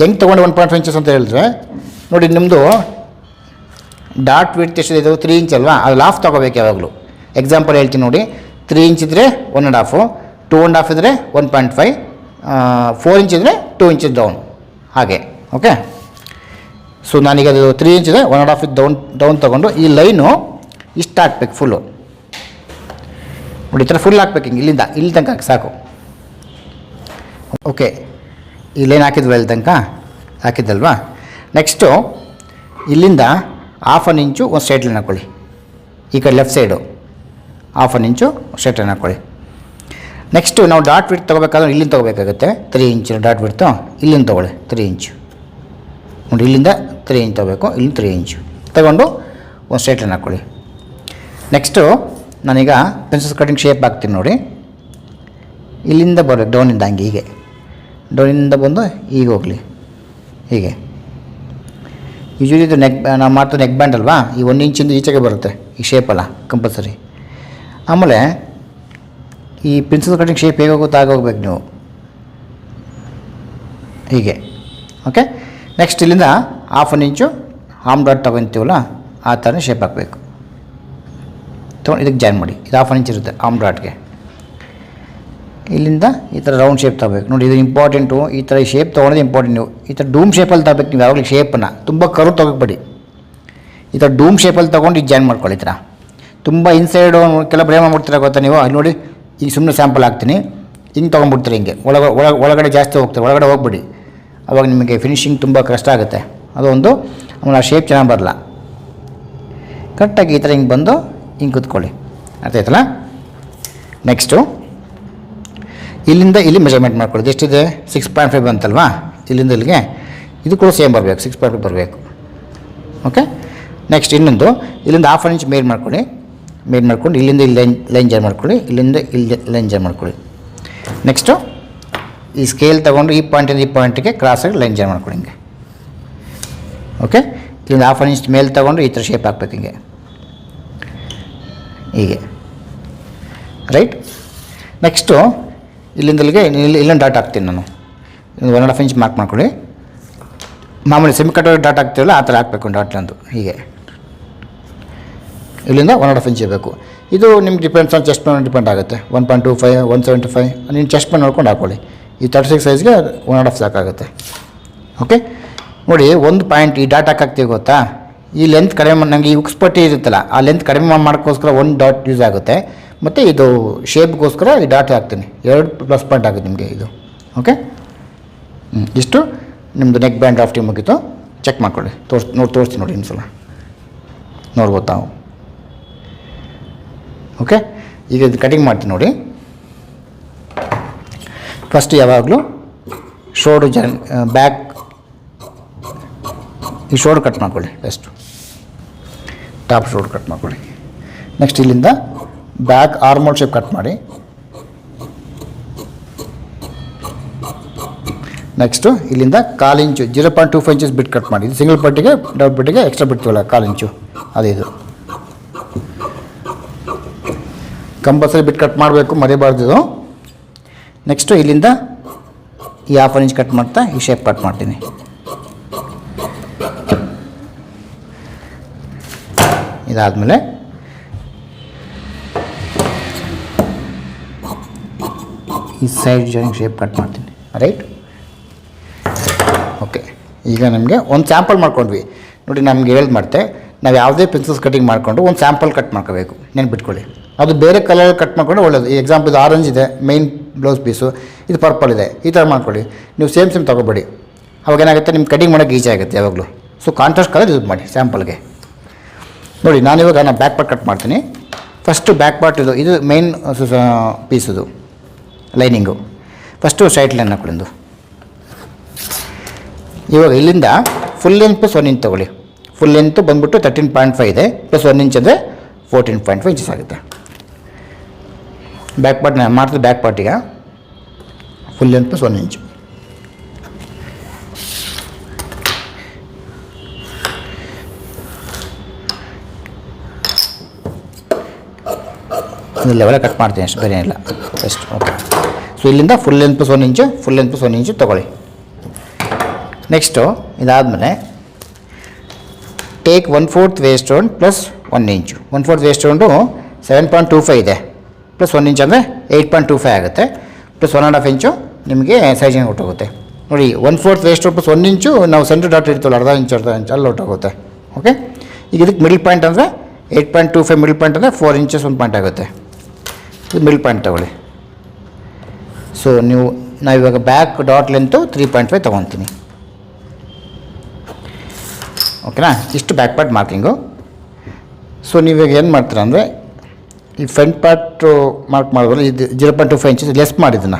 ಹೆಂಗೆ ತೊಗೊಂಡು 1.5 ಇಂಚಸ್ ಅಂತ ಹೇಳಿದ್ರೆ ನೋಡಿ, ನಿಮ್ಮದು ಡಾಟ್ ವಿಡ್ತ್ ಎಷ್ಟಿದೆ, ಇದು 3 ಇಂಚ್ ಅಲ್ವಾ, ಅದು ಹಾಫ್ ತೊಗೋಬೇಕು ಯಾವಾಗಲೂ. ಎಕ್ಸಾಂಪಲ್ ಹೇಳ್ತೀನಿ ನೋಡಿ, 3 ಇಂಚ್ ಇದ್ದರೆ 1.5, 2.5 ಇದ್ದರೆ 1.5, 4 ಇಂಚ್ ಇದ್ದರೆ 2 ಇಂಚಸ್ ಡೌನ್ ಹಾಗೆ. ಓಕೆ, ಸೊ ನಾನೀಗ ಅದು 3 ಇಂಚ್ ಇದೆ, 1.5 ಡೌನ್ ತೊಗೊಂಡು ಈ ಲೈನು ಇಷ್ಟು ಹಾಕ್ಬೇಕು ಫುಲ್ಲು ನೋಡಿ. ಈ ಥರ ಫುಲ್ ಹಾಕ್ಬೇಕು, ಹಿಂಗೆ ಇಲ್ಲಿಂದ ಇಲ್ಲಿ ತನಕ ಸಾಕು. ಓಕೆ, ಈ ಲೈನ್ ಹಾಕಿದ್ವಲ್ಲ ಇಲ್ಲಿ ತನಕ ಹಾಕಿದ್ದಲ್ವಾ. ನೆಕ್ಸ್ಟು ಇಲ್ಲಿಂದ ½ ಇಂಚು ಒಂದು ಸ್ಟ್ರೈಟ್ ಲೈನ್ ಹಾಕ್ಕೊಳ್ಳಿ. ಈ ಕಡೆ ಲೆಫ್ಟ್ ಸೈಡು ½ ಇಂಚು ಸ್ಟ್ರೈಟ್ ಲೈನ್ ಹಾಕ್ಕೊಳ್ಳಿ. ನೆಕ್ಸ್ಟು ನಾವು ಡಾಟ್ ವಿಡ್ತ್ ತೊಗೋಬೇಕಾದ್ರೆ ಇಲ್ಲಿಂದ ತೊಗೋಬೇಕಾಗುತ್ತೆ. 3 ಇಂಚು ಡಾಟ್ ವಿಡ್ತು ಇಲ್ಲಿಂದ ತೊಗೊಳ್ಳಿ. 3 ಇಂಚು ನೋಡಿ, ಇಲ್ಲಿಂದ 3 ಇಂಚ್ ತೊಗೋಬೇಕು, ಇಲ್ಲಿಂದ 3 ಇಂಚು ತೊಗೊಂಡು ಒಂದು ಸ್ಟ್ರೈಟ್ ಲೈನ್ ಹಾಕ್ಕೊಳ್ಳಿ. ನೆಕ್ಸ್ಟು ನಾನೀಗ ಪೆನ್ಸಿಲ್ ಕಟಿಂಗ್ ಶೇಪ್ ಹಾಕ್ತೀನಿ ನೋಡಿ. ಇಲ್ಲಿಂದ ಬರಬೇಕು ಡೌನಿಂದ, ಹಂಗೆ ಹೀಗೆ ಡೌನಿಂದ ಬಂದು ಹೀಗೆ ಹೋಗಲಿ ಹೀಗೆ. ಯೂಶ್ವಲಿ ಇದು ನಾವು ಮಾಡ್ತಾ ನೆಕ್ ಬ್ಯಾಂಡ್ ಅಲ್ವಾ, ಈ 1 ಇಂಚಿಂದ ಈಚೆಗೆ ಬರುತ್ತೆ ಈ ಶೇಪಲ್ಲ ಕಂಪಲ್ಸರಿ. ಆಮೇಲೆ ಈ ಪೆನ್ಸಿಲ್ ಕಟಿಂಗ್ ಶೇಪ್ ಹೇಗೆ ಹೋಗುತ್ತಾ ಆಗೋಗ್ಬೇಕು ನೀವು ಹೀಗೆ. ಓಕೆ, ನೆಕ್ಸ್ಟ್ ಇಲ್ಲಿಂದ ½ ಇಂಚು ಆಮ್ ಡಾಟ್ ತೊಗೊತೀವಲ್ಲ ಆ ಥರ ಶೇಪ್ ಹಾಕಬೇಕು. ತೊಗೊಂಡು ಇದಕ್ಕೆ ಜಾಯಿನ್ ಮಾಡಿ. ಇದು 1/2 ಇಂಚ್ ಇರುತ್ತೆ ಆಮ್ ಡಾಟ್ಗೆ. ಇಲ್ಲಿಂದ ಈ ಥರ ರೌಂಡ್ ಶೇಪ್ ತಗೋಬೇಕು. ನೋಡಿ ಇದು ಇಂಪಾರ್ಟೆಂಟು. ಈ ಥರ ಶೇಪ್ ತೊಗೊಳೋದು ಇಂಪಾರ್ಟೆಂಟ್. ನೀವು ಈ ಥರ ಡೂಮ್ ಶೇಪಲ್ಲಿ ತಗೋಬೇಕು. ನೀವು ಯಾವಾಗಲೂ ಶೇಪನ್ನು ತುಂಬ ಕರು ತೊಗೋಬೇಡಿ. ಈ ಥರ ಡೂಮ್ ಶೇಪಲ್ಲಿ ತೊಗೊಂಡು ಇದು ಜಾಯಿನ್ ಮಾಡ್ಕೊಳ್ಳಿ. ಈ ಥರ ತುಂಬ ಇನ್ಸೈಡು ಕೆಲವು ಏನು ಮಾಡ್ಬಿಡ್ತೀರ ಗೊತ್ತಾ ನೀವು. ಅಲ್ಲಿ ನೋಡಿ ಈಗ ಸುಮ್ಮನೆ ಸ್ಯಾಂಪಲ್ ಹಾಕ್ತೀನಿ. ಹಿಂಗೆ ತೊಗೊಂಡ್ಬಿಡ್ತೀರಿ. ಹಿಂಗೆ ಒಳಗಡೆ ಜಾಸ್ತಿ ಹೋಗ್ತಾರೆ. ಒಳಗಡೆ ಹೋಗ್ಬಿಡಿ. ಅವಾಗ ನಿಮಗೆ ಫಿನಿಶಿಂಗ್ ತುಂಬ ಕಷ್ಟ ಆಗುತ್ತೆ. ಅದೊಂದು ಆಮೇಲೆ ಆ ಶೇಪ್ ಚೆನ್ನಾಗಿ ಬರಲ್ಲ. ಕರೆಕ್ಟಾಗಿ ಈ ಥರ ಹಿಂಗೆ ಬಂದು ಹಿಂಗೆ ಕೂತ್ಕೊಳ್ಳಿ. ಅರ್ಥ ಆಯ್ತಲ್ಲ. ನೆಕ್ಸ್ಟು ಇಲ್ಲಿಂದ ಇಲ್ಲಿ ಮೆಜರ್ಮೆಂಟ್ ಮಾಡ್ಕೊಳ್ಳಿ. ಎಷ್ಟಿದೆ 6.5 ಬಂತಲ್ವಾ. ಇಲ್ಲಿಂದ ಇಲ್ಲಿಗೆ ಇದು ಕೂಡ ಸೇಮ್ ಬರಬೇಕು. 6.5 ಬರಬೇಕು. ಓಕೆ. ನೆಕ್ಸ್ಟ್ ಇನ್ನೊಂದು ಇಲ್ಲಿಂದ 1/2 ಇಂಚ್ ಮೇಲ್ ಮಾಡ್ಕೊಳ್ಳಿ. ಮೇಲ್ ಮಾಡ್ಕೊಂಡು ಇಲ್ಲಿಂದ ಇಲ್ಲಿ ಲೈನ್ ಜಾಯಿನ್ ಮಾಡ್ಕೊಳ್ಳಿ. ಇಲ್ಲಿಂದ ಇಲ್ಲಿ ಲೈನ್ ಜಾಯಿನ್ ಮಾಡ್ಕೊಳ್ಳಿ. ನೆಕ್ಸ್ಟು ಈ ಸ್ಕೇಲ್ ತೊಗೊಂಡು ಈ ಪಾಯಿಂಟಿಂದ ಈ ಪಾಯಿಂಟಿಗೆ ಕ್ರಾಸಾಗಿ ಲೈನ್ ಜಾಯಿನ್ ಮಾಡ್ಕೊಳ್ಳಿ ಹಿಂಗೆ. ಓಕೆ. ಇಲ್ಲಿಂದ 1/2 ಇಂಚ್ ಮೇಲೆ ತೊಗೊಂಡು ಈ ಥರ ಶೇಪ್ ಹಾಕ್ಬೇಕು ಹಿಂಗೆ, ಹೀಗೆ. ರೈಟ್. ನೆಕ್ಸ್ಟು ಇಲ್ಲಿಂದ ಇಲ್ಲಿಗೆ ಇಲ್ಲೊಂದು ಡಾಟ್ ಹಾಕ್ತೀನಿ ನಾನು. 1.5 ಇಂಚ್ ಮಾರ್ಕ್ ಮಾಡ್ಕೊಳ್ಳಿ. ಮಾಮೂಲಿ ಸೆಮಿ ಕಟ್ ಡಾಟ್ ಹಾಕ್ತೀವಲ್ಲ ಆ ಥರ ಹಾಕಬೇಕು ಡಾಟ್ಲಂದು ಹೀಗೆ. ಇಲ್ಲಿಂದ 1.5 ಇಂಚ್ ಇರಬೇಕು. ಇದು ನಿಮ್ಗೆ ಡಿಪೆಂಡ್ಸ್ ಆನ್ ಚೆಸ್ಟ್ ಮೇಲೆ ಡಿಪೆಂಡ್ ಆಗುತ್ತೆ. 1.25 175 ನೀನು ಚೆಸ್ಟ್ ಮೇಲೆ ನೋಡ್ಕೊಂಡು ಹಾಕ್ಕೊಳ್ಳಿ. ಈ 36 ಸೈಜ್ಗೆ 1.5 ಸಾಕಾಗುತ್ತೆ. ಓಕೆ. ನೋಡಿ ಒಂದು ಪಾಯಿಂಟ್ ಈ ಡಾಟ್ ಹಾಕ್ತೀವಿ ಗೊತ್ತಾ. ಈ ಲೆಂತ್ ಕಡಿಮೆ ನನಗೆ ಈ ಉಕ್ಸ್ ಪಟ್ಟಿ ಇರುತ್ತಲ್ಲ ಆ ಲೆಂತ್ ಕಡಿಮೆ ಮಾಡೋಕ್ಕೋಸ್ಕರ ಒಂದು ಡಾಟ್ ಯೂಸ್ ಆಗುತ್ತೆ. ಮತ್ತು ಇದು ಶೇಪ್ಗೋಸ್ಕರ ಈ ಡಾಟ್ ಹಾಕ್ತೀನಿ. 2 ಪ್ಲಸ್ ಪಾಯಿಂಟ್ ಆಗುತ್ತೆ ನಿಮಗೆ ಇದು. ಓಕೆ. ಇಷ್ಟು ನಿಮ್ಮದು ನೆಕ್ ಬ್ಯಾಂಡ್ ಡ್ರಾಫ್ಟಿಂಗ್ ಮುಗೀತು. ಚೆಕ್ ಮಾಡ್ಕೊಳ್ಳಿ. ತೋರಿಸ್ತೀನಿ ನೋಡಿ ಇನ್ನೊಂದು ಸಲ ನೋಡ್ಬೋದು ತಾವು. ಓಕೆ. ಈಗ ಇದು ಕಟಿಂಗ್ ಮಾಡ್ತೀನಿ ನೋಡಿ. ಫಸ್ಟ್ ಯಾವಾಗಲೂ ಶೋಲ್ಡರ್ ಬ್ಯಾಕ್ ಈ ಶೋಲ್ಡರ್ ಕಟ್ ಮಾಡ್ಕೊಳ್ಳಿ. ಫಸ್ಟು ಟಾಪ್ ಶೋಲ್ಡರ್ ಕಟ್ ಮಾಡ್ಕೊಳ್ಳಿ. ನೆಕ್ಸ್ಟ್ ಇಲ್ಲಿಂದ ಬ್ಯಾಕ್ ಆರ್ಮೋಲ್ ಶೇಪ್ ಕಟ್ ಮಾಡಿ. ನೆಕ್ಸ್ಟು ಇಲ್ಲಿಂದ 1/4 ಇಂಚು 0.25 ಇಂಚಸ್ ಬಿಟ್ಟು ಕಟ್ ಮಾಡಿ. ಇದು ಸಿಂಗಲ್ ಪಟ್ಟಿಗೆ ಡಬಲ್ ಪಟ್ಟಿಗೆ ಎಕ್ಸ್ಟ್ರಾ ಬಿಡ್ತೀವಲ್ಲ 1/4 ಇಂಚು ಅದೇ ಇದು. ಕಂಪಲ್ಸರಿ ಬಿಟ್ಟು ಕಟ್ ಮಾಡಬೇಕು, ಮರಿಬಾರ್ದು ಇದು. ನೆಕ್ಸ್ಟು ಇಲ್ಲಿಂದ ಈ 1/2 ಇಂಚ್ ಕಟ್ ಮಾಡ್ತಾ ಈ ಶೇಪ್ ಕಟ್ ಮಾಡ್ತೀನಿ. ಇದಾದಮೇಲೆ ಈ ಸೈಡ್ ಜಾಯಿಂಟ್ ಶೇಪ್ ಕಟ್ ಮಾಡ್ತೀನಿ. ರೈಟ್. ಓಕೆ. ಈಗ ನಮಗೆ ಒಂದು ಸ್ಯಾಂಪಲ್ ಮಾಡ್ಕೊಂಡ್ವಿ ನೋಡಿ. ನಮಗೆ ಹೇಳ್ದು ಮಾಡ್ತೆ ನಾವು ಯಾವುದೇ ಪೆನ್ಸಿಲ್ಸ್ ಕಟಿಂಗ್ ಮಾಡಿಕೊಂಡು ಒಂದು ಸ್ಯಾಂಪಲ್ ಕಟ್ ಮಾಡ್ಕೋಬೇಕು. ನೆನ್ಪಿಟ್ಕೊಳ್ಳಿ. ಅದು ಬೇರೆ ಕಲರ್ ಕಟ್ ಮಾಡ್ಕೊಂಡು ಒಳ್ಳೆಯದು. ಈ ಎಕ್ಸಾಂಪಲ್ ಇದು ಆರೆಂಜ್ ಇದೆ ಮೈನ್ ಬ್ಲೌಸ್ ಪೀಸು, ಇದು ಪರ್ಪಲ್ ಇದೆ. ಈ ಥರ ಮಾಡ್ಕೊಳ್ಳಿ. ನೀವು ಸೇಮ್ ತೊಗೋಬೇಡಿ. ಅವಾಗ ಏನಾಗುತ್ತೆ ನಿಮ್ಮ ಕಟಿಂಗ್ ಮಾಡೋಕ್ಕೆ ಈಜಿ ಆಗುತ್ತೆ ಯಾವಾಗಲೂ. ಸೊ ಕಾಂಟ್ರಾಸ್ಟ್ ಕಲರ್ ಯೂಸ್ ಮಾಡಿ ಸ್ಯಾಂಪಲ್ಗೆ. ನೋಡಿ ನಾನಿವಾಗ ಬ್ಯಾಕ್ ಪಾರ್ಟ್ ಕಟ್ ಮಾಡ್ತೀನಿ. ಫಸ್ಟು ಬ್ಯಾಕ್ ಪಾರ್ಟ್ ಇದು ಮೈನ್ ಪೀಸದು ಲೈನಿಂಗು. ಫಸ್ಟು ಸ್ಟ್ರೈಟ್ ಲೈನ್ ಹಾಕೊಳ್ಳಿ. ಇವಾಗ ಇಲ್ಲಿಂದ ಫುಲ್ ಲೆಂತ್ ಪ್ಲಸ್ 1 ಇಂಚ್ ತೊಗೊಳ್ಳಿ. ಫುಲ್ ಲೆಂತ್ ಬಂದುಬಿಟ್ಟು 13.5 ಇದೆ ಪ್ಲಸ್ 1 ಇಂಚ್ ಅಂದರೆ 14.5 ಇಂಚಸ್ ಆಗುತ್ತೆ. ಬ್ಯಾಕ್ ಪಾರ್ಟ್ ನಾನು ಮಾಡ್ತೀನಿ. ಬ್ಯಾಕ್ ಪಾರ್ಟಿಗೆ ಫುಲ್ ಲೆಂತ್ ಪ್ಲಸ್ 1 ಇಂಚು. ಇದು ಲೆವೆಲ್ಲ ಕಟ್ ಮಾಡ್ತೀನಿ ಅಷ್ಟು, ಬೇರೆ ಇಲ್ಲ ಬೆಸ್ಟ್. ಓಕೆ. ಸೊ ಇಲ್ಲಿಂದ ಫುಲ್ ಲೆಂತ್ ಪ್ಲಸ್ 1 ಇಂಚು ಫುಲ್ ಲೆಂತ್ ಪ್ಲಸ್ 1 ಇಂಚು ತೊಗೊಳ್ಳಿ. ನೆಕ್ಸ್ಟು ಇದಾದಮೇಲೆ ಟೇಕ್ 1/4 ವೇಸ್ಟ್ ರೌಂಡ್ ಪ್ಲಸ್ 1 ಇಂಚು. 1/4 ವೇಸ್ಟ್ ರೌಂಡು 7.25 ಇದೆ ಪ್ಲಸ್ 1 ಇಂಚ್ ಅಂದರೆ 8.25 ಆಗುತ್ತೆ. ಪ್ಲಸ್ 1.5 ಇಂಚು ನಿಮಗೆ ಸೈಜಿಂಗ್ ಹೊಟ್ಟೋಗುತ್ತೆ. ನೋಡಿ 1/4 ವೇಸ್ಟ್ ರೌಂಡ್ ಪ್ಲಸ್ 1 ಇಂಚು ನಾವು ಸೆಂಟ್ರ್ ಡಾಟ್ ಇರ್ತೀವಲ್ಲ ಅರ್ಧ ಇಂಚು ಅಲ್ಲಿ ಹೊಟ್ಟೋಗುತ್ತೆ. ಓಕೆ. ಈಗ ಇದಕ್ಕೆ ಮಿಡಲ್ ಪಾಯಿಂಟ್ ಅಂದರೆ 8.25 ಮಿಡಲ್ ಪಾಯಿಂಟ್ ಅಂದರೆ 4 ಇಂಚಸ್ 1 ಪಾಯಿಂಟ್ ಆಗುತ್ತೆ. ಇದು ಮಿಡಲ್ ಪಾಯಿಂಟ್ ತೊಗೊಳ್ಳಿ. ಸೊ ನಾವಿವಾಗ ಬ್ಯಾಕ್ ಡಾಟ್ ಲೆಂತು 3.5 ತೊಗೊತೀನಿ. ಓಕೆನಾ. ಇಷ್ಟು ಬ್ಯಾಕ್ ಪಾರ್ಟ್ ಮಾರ್ಕಿಂಗು. ಸೊ ನೀವಾಗ ಏನು ಮಾಡ್ತೀರ ಅಂದರೆ ಈ ಫ್ರಂಟ್ ಪಾರ್ಟು ಮಾರ್ಕ್ ಮಾಡೋದ್ರಲ್ಲಿ ಇದು 0.25 ಇಂಚಸ್ ಲೆಸ್ ಮಾಡಿದ್ದನ್ನು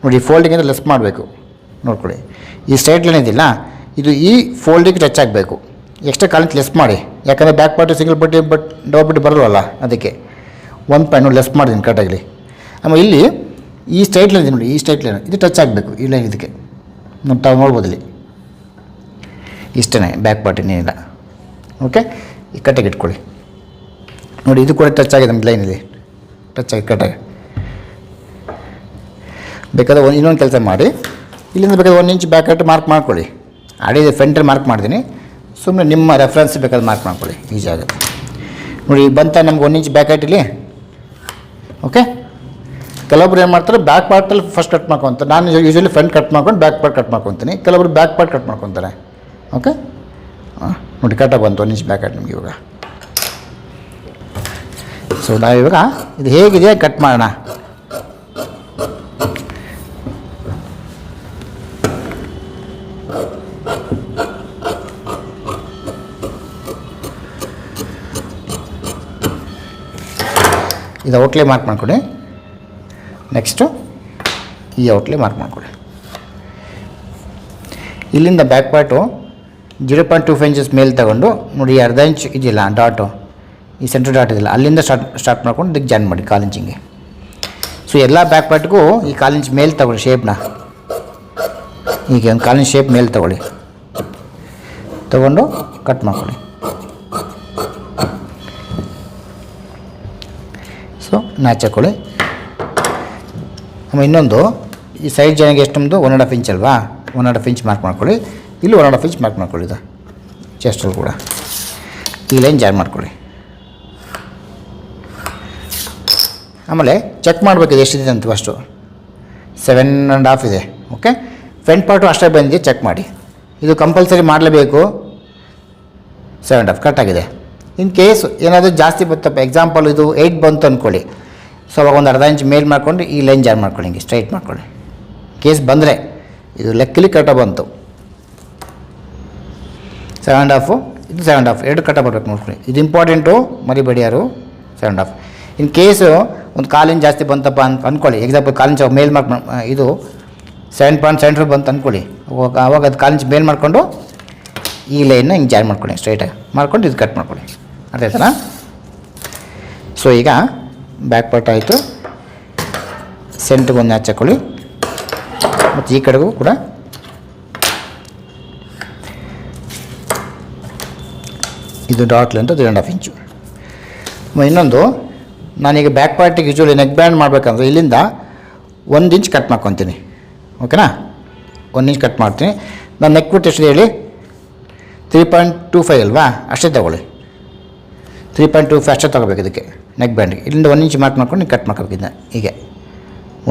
ನೋಡಿ. ಫೋಲ್ಡಿಂಗಿಂದ ಲೆಸ್ ಮಾಡಬೇಕು ನೋಡ್ಕೊಳ್ಳಿ. ಈ ಸ್ಟ್ರೈಟ್ ಲೈನ್ ಇದಿಲ್ಲ ಇದು ಈ ಫೋಲ್ಡಿಗೆ ಟಚ್ ಆಗಬೇಕು. ಎಕ್ಸ್ಟ್ರಾ ಕಾಲಿಂಟ್ ಲೆಸ್ ಮಾಡಿ. ಯಾಕಂದರೆ ಬ್ಯಾಕ್ ಪಾರ್ಟು ಸಿಂಗಲ್ ಪಟ್ಟಿ ಡಬಲ್ ಪಟ್ಟಿ ಬರಲ್ವಲ್ಲ ಅದಕ್ಕೆ 1 ಪಾಯಿಂಟ್ ಲೆಸ್ ಮಾಡಿದ್ದೀನಿ ಕರೆಕ್ಟಾಗಲಿ. ಆಮೇಲೆ ಇಲ್ಲಿ ಈ ಸ್ಟ್ರೈಟ್ ಲೈನ್ ಇದೆ ನೋಡಿ. ಈ ಸ್ಟ್ರೈಟ್ ಲೈನ್ ಇದು ಟಚ್ ಆಗಬೇಕು ಈ ಲೈನ್. ಇದಕ್ಕೆ ತಾವು ನೋಡ್ಬೋದು ಇಲ್ಲಿ ಇಷ್ಟೇ ಬ್ಯಾಕ್ ಪಾರ್ಟ್ ಇನ್ನೇನಿಲ್ಲ. ಓಕೆ. ಈ ಕಟ್ಟಾಗಿ ಇಟ್ಕೊಳ್ಳಿ. ನೋಡಿ ಇದು ಕೂಡ ಟಚ್ ಆಗಿದೆ ನಮ್ಮ ಲೈನಲ್ಲಿ ಟಚ್ ಆಗಿ ಕಟ್ಟಾಗಿ. ಬೇಕಾದ್ರೆ ಇನ್ನೊಂದು ಕೆಲಸ ಮಾಡಿ. ಇಲ್ಲಿಂದ ಬೇಕಾದ್ರೆ 1 ಇಂಚ್ ಬ್ಯಾಕ್ ಕಟ್ ಮಾರ್ಕ್ ಮಾಡ್ಕೊಳ್ಳಿ. ಆಡಿದೆ ಫ್ರಂಟಲ್ಲಿ ಮಾರ್ಕ್ ಮಾಡ್ತೀನಿ. ಸುಮ್ಮನೆ ನಿಮ್ಮ ರೆಫರೆನ್ಸ್ ಬೇಕಾದ್ರೆ ಮಾರ್ಕ್ ಮಾಡ್ಕೊಳ್ಳಿ, ಈಸಿ ಆಗುತ್ತೆ ನೋಡಿ. ಈಗ ಬಂತ ನಮ್ಗೆ 1 ಇಂಚ್ ಬ್ಯಾಕ್ ಹೈಟ್ ಇಲ್ಲಿ. ಓಕೆ, ಕೆಲವೊಬ್ರು ಏನು ಮಾಡ್ತಾರೆ ಬ್ಯಾಕ್ ಪಾರ್ಟಲ್ಲಿ ಫಸ್ಟ್ ಕಟ್ ಮಾಡ್ಕೊತಾರೆ. ನಾನು ಯೂಶ್ವಲಿ ಫ್ರಂಟ್ ಕಟ್ ಮಾಡ್ಕೊಂಡು ಬ್ಯಾಕ್ ಪಾರ್ಟ್ ಕಟ್ ಮಾಡ್ಕೊತೀನಿ. ಕೆಲವೊಬ್ರು ಬ್ಯಾಕ್ ಪಾರ್ಟ್ ಕಟ್ ಮಾಡ್ಕೊತಾರೆ. ಓಕೆ, ನೋಡಿ ಕರೆಕ್ಟಾಗಿ ಬಂತು 1 ಇಂಚ್ ಬ್ಯಾಕ್ ಹೈಟ್ ನಿಮ್ಗೆ ಇವಾಗ. ಸೊ ನಾವಿವಾಗ ಇದು ಹೇಗಿದೆ ಕಟ್ ಮಾಡೋಣ. ಇದು ಔಟ್ಲೇ ಮಾರ್ಕ್ ಮಾಡ್ಕೊಳ್ಳಿ. ನೆಕ್ಸ್ಟು ಈ ಔಟ್ಲೇ ಮಾರ್ಕ್ ಮಾಡ್ಕೊಳ್ಳಿ. ಇಲ್ಲಿಂದ ಬ್ಯಾಕ್ ಪಾರ್ಟು 0.25 ಇಂಚಸ್ ಮೇಲೆ ತಗೊಂಡು ನೋಡಿ, ಅರ್ಧ ಇಂಚ್ ಇದೆಯಲ್ಲ ಡಾಟು, ಈ ಸೆಂಟ್ರ್ ಡಾಟ್ ಇದೆಯಲ್ಲ, ಅಲ್ಲಿಂದ ಸ್ಟಾರ್ಟ್ ಮಾಡ್ಕೊಂಡು ಇದಕ್ಕೆ ಜಾಯಿನ್ ಮಾಡಿ 1/4 ಇಂಚಿಗೆ. ಸೊ ಎಲ್ಲ ಬ್ಯಾಕ್ ಪಾರ್ಟ್ಗೂ ಈ 1/4 ಇಂಚ್ ಮೇಲೆ ತಗೊಳ್ಳಿ ಶೇಪ್ನ. ಈಗ ಒಂದು 1/4 ಇಂಚ್ ಶೇಪ್ ಮೇಲೆ ತಗೊಳ್ಳಿ, ತಗೊಂಡು ಕಟ್ ಮಾಡ್ಕೊಳ್ಳಿ. ಸೊ ನ್ಯಾಚ್ ಹಾಕ್ಕೊಳ್ಳಿ. ಆಮೇಲೆ ಇನ್ನೊಂದು ಈ ಸೈಡ್ ಜಾಯಿನ್ಗೆ ಎಷ್ಟು ನಮ್ಮದು 1.5 ಇಂಚ್ ಅಲ್ವಾ, 1.5 ಇಂಚ್ ಮಾರ್ಕ್ ಮಾಡ್ಕೊಳ್ಳಿ. ಇಲ್ಲಿ 1.5 ಇಂಚ್ ಮಾರ್ಕ್ ಮಾಡ್ಕೊಳ್ಳಿ. ಇದು ಚೆಸ್ಟಲ್ಲಿ ಕೂಡ ಈ ಲೈನ್ ಜಾಯಿನ್ ಮಾಡ್ಕೊಳ್ಳಿ. ಆಮೇಲೆ ಚೆಕ್ ಮಾಡಬೇಕಿದೆ ಎಷ್ಟಿದೆ ಅಂತ. ಫಸ್ಟು 7.5 ಇದೆ. ಓಕೆ, ಫ್ರಂಟ್ ಪಾರ್ಟು ಅಷ್ಟೇ ಬಂದಿದೆ, ಚೆಕ್ ಮಾಡಿ. ಇದು ಕಂಪಲ್ಸರಿ ಮಾಡಲೇಬೇಕು. 7.5 ಕರೆಕ್ಟಾಗಿದೆ. ಇನ್ ಕೇಸ್ ಏನಾದರೂ ಜಾಸ್ತಿ ಬರ್ತಪ್ಪ, ಎಕ್ಸಾಂಪಲ್ ಇದು 8 ಬಂತು ಅಂದ್ಕೊಳ್ಳಿ. ಸೊ ಅವಾಗ ಒಂದು ಅರ್ಧ ಇಂಚ್ ಮೇಲ್ ಮಾಡ್ಕೊಂಡು ಈ ಲೈನ್ ಜಾಯಿನ್ ಮಾಡ್ಕೊಳ್ಳಿ, ಹಿಂಗೆ ಸ್ಟ್ರೈಟ್ ಮಾಡ್ಕೊಳ್ಳಿ. ಕೇಸ್ ಬಂದರೆ ಇದು ಲೆಕ್ಕಲಿ ಕರೆಕ್ಟಾಗಿ ಬಂತು. 7.5 ಇದು 7.5 ಎರಡು ಕರೆಕ್ಟಾಗಿ ಬರ್ಬೇಕು ನೋಡ್ಕೊಳ್ಳಿ. ಇದು ಇಂಪಾರ್ಟೆಂಟು, ಮರಿಬೇಡಿ ಯಾರು. 7.5 ಇನ್ ಕೇಸು ಒಂದು 1/4 ಇಂಚ್ ಜಾಸ್ತಿ ಬಂತಪ್ಪ ಅಂತ ಅಂದ್ಕೊಳ್ಳಿ. ಎಕ್ಸಾಂಪಲ್ 1/4 ಇಂಚ್ ಮೇಲ್ ಮಾರ್ಕ್ ಇದು 7.75 ಬಂತು ಅಂದ್ಕೊಳ್ಳಿ. ಅವಾಗ ಅದು 1/4 ಇಂಚ್ ಮೇಲ್ ಮಾಡಿಕೊಂಡು ಈ ಲೈನ್ನ ಹಿಂಗೆ ಜಾಯಿನ್ ಮಾಡ್ಕೊಳ್ಳಿ, ಸ್ಟ್ರೈಟಾಗಿ ಮಾಡ್ಕೊಂಡು ಇದು ಕಟ್ ಮಾಡ್ಕೊಳ್ಳಿ. ಅರ್ಥ ಆಯ್ತಲ್ಲ? ಸೊ ಈಗ ಬ್ಯಾಕ್ ಪಾರ್ಟ್ ಆಯಿತು. ಸೆಂಟ್ರಿಗೆ ಒಂದು ನ್ಯಾಚ್ ಹಾಕ್ಕೊಳ್ಳಿ. ಮತ್ತು ಈ ಕಡೆಗೂ ಕೂಡ ಇದು ಡಾಟ್ ಲೆಂತ್ 3.5 ಇಂಚು. ಇನ್ನೊಂದು ನಾನೀಗ ಬ್ಯಾಕ್ ಪಾರ್ಟಿಗೆ ಯೂಶ್ವಲಿ ನೆಕ್ ಬ್ಯಾಂಡ್ ಮಾಡಬೇಕಂದ್ರೆ ಇಲ್ಲಿಂದ 1 ಇಂಚ್ ಕಟ್ ಮಾಡ್ಕೊತೀನಿ. ಓಕೆನಾ, 1 ಇಂಚ್ ಕಟ್ ಮಾಡ್ತೀನಿ. ನಾನು ನೆಕ್ ಬಿಟ್ಟು ಎಷ್ಟಿದೆ ಹೇಳಿ, 3.25 ಅಲ್ವಾ, ಅಷ್ಟೇ ತೊಗೊಳ್ಳಿ. 3.25 ಅಷ್ಟೇ ತೊಗೋಬೇಕು ಇದಕ್ಕೆ ನೆಕ್ ಬ್ಯಾಂಡ್ಗೆ. ಇಲ್ಲಿಂದ 1 ಇಂಚ್ ಮಾರ್ಕ್ ಮಾಡ್ಕೊಂಡು ಕಟ್ ಮಾಡ್ಕೋಬೇಕಿದ್ದ. ಹೀಗೆ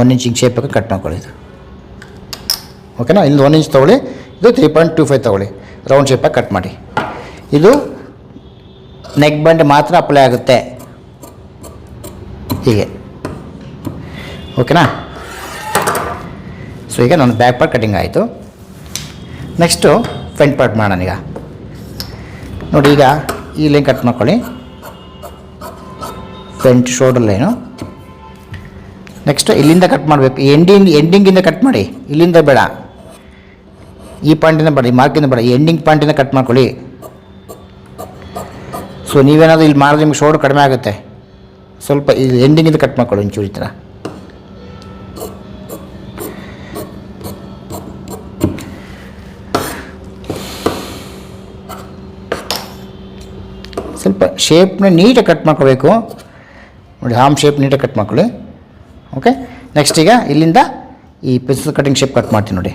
1 ಇಂಚ್ ಹಿಂಗೆ ಶೇಪಾಗಿ ಕಟ್ ಮಾಡ್ಕೊಳ್ಳಿ ಇದು. ಓಕೆನಾ, ಇಲ್ಲಿಂದ 1 ಇಂಚ್ ತೊಗೊಳ್ಳಿ. ಇದು 3.25 ತೊಗೊಳ್ಳಿ, ರೌಂಡ್ ಶೇಪಾಗಿ ಕಟ್ ಮಾಡಿ. ಇದು ನೆಕ್ ಬ್ಯಾಂಡ್ ಮಾತ್ರ ಅಪ್ಲೈ ಆಗುತ್ತೆ ಹೀಗೆ. ಓಕೆನಾ, ಸೊ ಈಗ ನನ್ನ ಬ್ಯಾಕ್ ಪಾರ್ಟ್ ಕಟಿಂಗ್ ಆಯಿತು. ನೆಕ್ಸ್ಟು ಫ್ರಂಟ್ ಪಾರ್ಟ್ ಮಾಡೋಣ. ಈಗ ನೋಡಿ, ಈಗ ಈ ಲೈನ್ ಕಟ್ ಮಾಡ್ಕೊಳ್ಳಿ, ಫ್ರಂಟ್ ಶೋಲ್ಡರ್ ಲೈನು. ನೆಕ್ಸ್ಟು ಇಲ್ಲಿಂದ ಕಟ್ ಮಾಡಬೇಕು, ಎಂಡಿಂಗಿಂದ ಕಟ್ ಮಾಡಿ. ಇಲ್ಲಿಂದ ಬೇಡ, ಈ ಪಾಯಿಂಟಿಂದ ಬೇಡ, ಈ ಮಾರ್ಕಿಂದ ಬೇಡ, ಈ ಎಂಡಿಂಗ್ ಪಾಯಿಂಟಿಂದ ಕಟ್ ಮಾಡ್ಕೊಳ್ಳಿ. ಸೊ ನೀವೇನಾದರೂ ಇಲ್ಲಿ ಮಾಡಿದ್ರೆ ನಿಮ್ಗೆ ಶೋಲ್ಡರ್ ಕಡಿಮೆ ಆಗುತ್ತೆ. ಸ್ವಲ್ಪ ಇದು ಎಂಡಿಂಗಿಂದ ಕಟ್ ಮಾಡ್ಕೊಳ್ಳಿ ಒಂಚೂರು ಈ ಥರ. ಸ್ವಲ್ಪ ಶೇಪ್ನ ನೀಟಾಗಿ ಕಟ್ ಮಾಡ್ಕೋಬೇಕು ನೋಡಿ, ಹಾಮ್ ಶೇಪ್ ನೀಟಾಗಿ ಕಟ್ ಮಾಡ್ಕೊಳ್ಳಿ. ಓಕೆ, ನೆಕ್ಸ್ಟ್ ಈಗ ಇಲ್ಲಿಂದ ಈ ಪೆನ್ಸಿಲ್ ಕಟಿಂಗ್ ಶೇಪ್ ಕಟ್ ಮಾಡ್ತೀನಿ ನೋಡಿ.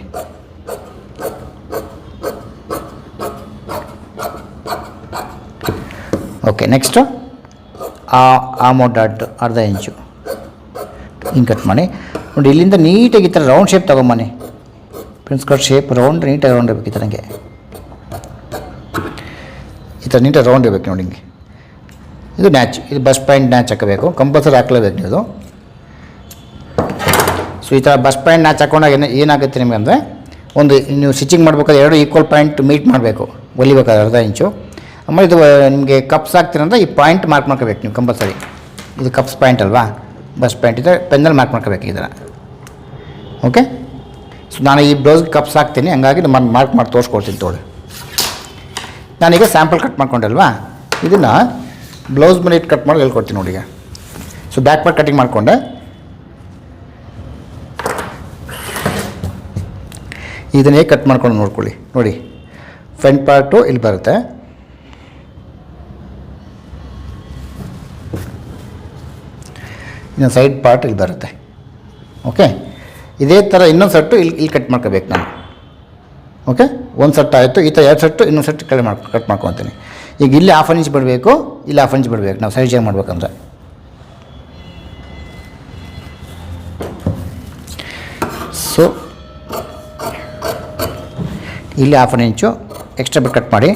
ಓಕೆ, ನೆಕ್ಸ್ಟು ಆಮೋ ಡಾಟ್ ಅರ್ಧ ಇಂಚು ಹಿಂಗೆ ಕಟ್ ಮಾಡಿ ನೋಡಿ. ಇಲ್ಲಿಂದ ನೀಟಾಗಿ ಈ ಥರ ರೌಂಡ್ ಶೇಪ್ ತೊಗೊಂಬನ್ನಿ. ಪ್ರಿನ್ಸ್ ಕಟ್ ಶೇಪ್ ರೌಂಡ್ ನೀಟಾಗಿ ರೌಂಡ್ ಇರಬೇಕು. ಈ ಥರ ನನಗೆ ಈ ಥರ ನೀಟಾಗಿ ರೌಂಡ್ ಇರಬೇಕು ನೋಡಿ ಹಿಂಗೆ. ಇದು ನ್ಯಾಚ್, ಇದು ಬಸ್ ಪಾಯಿಂಟ್ ನ್ಯಾಚ್ ಹಾಕಬೇಕು, ಕಂಪಲ್ಸರಿ ಹಾಕ್ಲೇಬೇಕು ನೀವು. ಸೊ ಈ ಥರ ಬಸ್ ಪಾಯಿಂಟ್ ನ್ಯಾಚ್ ಹಾಕೊಂಡಾಗ ಏನಾಗುತ್ತೆ ನಿಮಗೆ ಅಂದರೆ, ಒಂದು ನೀವು ಸ್ಟಿಚಿಂಗ್ ಮಾಡ್ಬೇಕಾದ್ರೆ 2 ಈಕ್ವಲ್ ಪಾಯಿಂಟ್ ಮೀಟ್ ಮಾಡಬೇಕು, ಹೊಲಿಬೇಕಾದ್ರೆ ಅರ್ಧ ಇಂಚು. ಆಮೇಲೆ ಇದು ನಿಮಗೆ ಕಪ್ಸ್ ಹಾಕ್ತೀರಂದ್ರೆ ಈ ಪಾಯಿಂಟ್ ಮಾರ್ಕ್ ಮಾಡ್ಕೋಬೇಕು ನೀವು ಕಂಪಲ್ಸರಿ. ಇದು ಕಪ್ಸ್ ಪಾಯಿಂಟ್ ಅಲ್ವಾ, ಬಸ್ ಪಾಯಿಂಟ್ ಇದೆ, ಪೆನ್ನಲ್ಲಿ ಮಾರ್ಕ್ ಮಾಡ್ಕೋಬೇಕು ಈ ಥರ. ಓಕೆ, ಸೊ ನಾನು ಈ ಬ್ಲೌಸ್ಗೆ ಕಪ್ಸ್ ಹಾಕ್ತೀನಿ, ಹಂಗಾಗಿ ಮಾರ್ಕ್ ಮಾಡಿ ತೋರಿಸ್ಕೊಡ್ತೀನಿ ತೋಳಿ. ನಾನೀಗ ಸ್ಯಾಂಪಲ್ ಕಟ್ ಮಾಡ್ಕೊಂಡಲ್ವಾ, ಇದನ್ನು ಬ್ಲೌಸ್ ಮೇಲೆ ಇಟ್ಟು ಕಟ್ ಮಾಡಿ ಹೇಳ್ಕೊಡ್ತೀನಿ ನೋಡಿ. ಈಗ ಸೊ ಬ್ಯಾಕ್ ಪಾರ್ಟ್ ಕಟಿಂಗ್ ಮಾಡಿಕೊಂಡೆ. ಇದನ್ನ ಹೇಗೆ ಕಟ್ ಮಾಡ್ಕೊಂಡು ನೋಡ್ಕೊಳ್ಳಿ ನೋಡಿ. ಫ್ರಂಟ್ ಪಾರ್ಟು ಇಲ್ಲಿ ಬರುತ್ತೆ, ಇನ್ನು ಸೈಡ್ ಪಾರ್ಟ್ ಇಲ್ಲಿ ಬರುತ್ತೆ. ಓಕೆ, ಇದೇ ಥರ ಇನ್ನೊಂದು ಸೆಟ್ಟು ಇಲ್ಲಿ ಕಟ್ ಮಾಡ್ಕೋಬೇಕು ನಾನು. ಓಕೆ, ಒಂದು ಸೆಟ್ ಆಯಿತು. ಈ ಥರ 2 ಸೆಟ್ಟು ಇನ್ನೊಂದು ಸೆಟ್ ಕಟ್ ಮಾಡ್ಕೊತೀನಿ. ಈಗ ಇಲ್ಲಿ 1/2 ಇಂಚ್ ಬಿಡಬೇಕು, ಇಲ್ಲಿ 1/2 ಇಂಚ್ ಬಿಡಬೇಕು ನಾವು ಸೈಡ್ ಜಾಯಿನ್ ಮಾಡ್ಬೇಕಂದ್ರೆ. ಸೊ ಇಲ್ಲಿ 1/2 ಇಂಚು ಎಕ್ಸ್ಟ್ರಾ ಬಿಟ್ಟು ಕಟ್ ಮಾಡಿ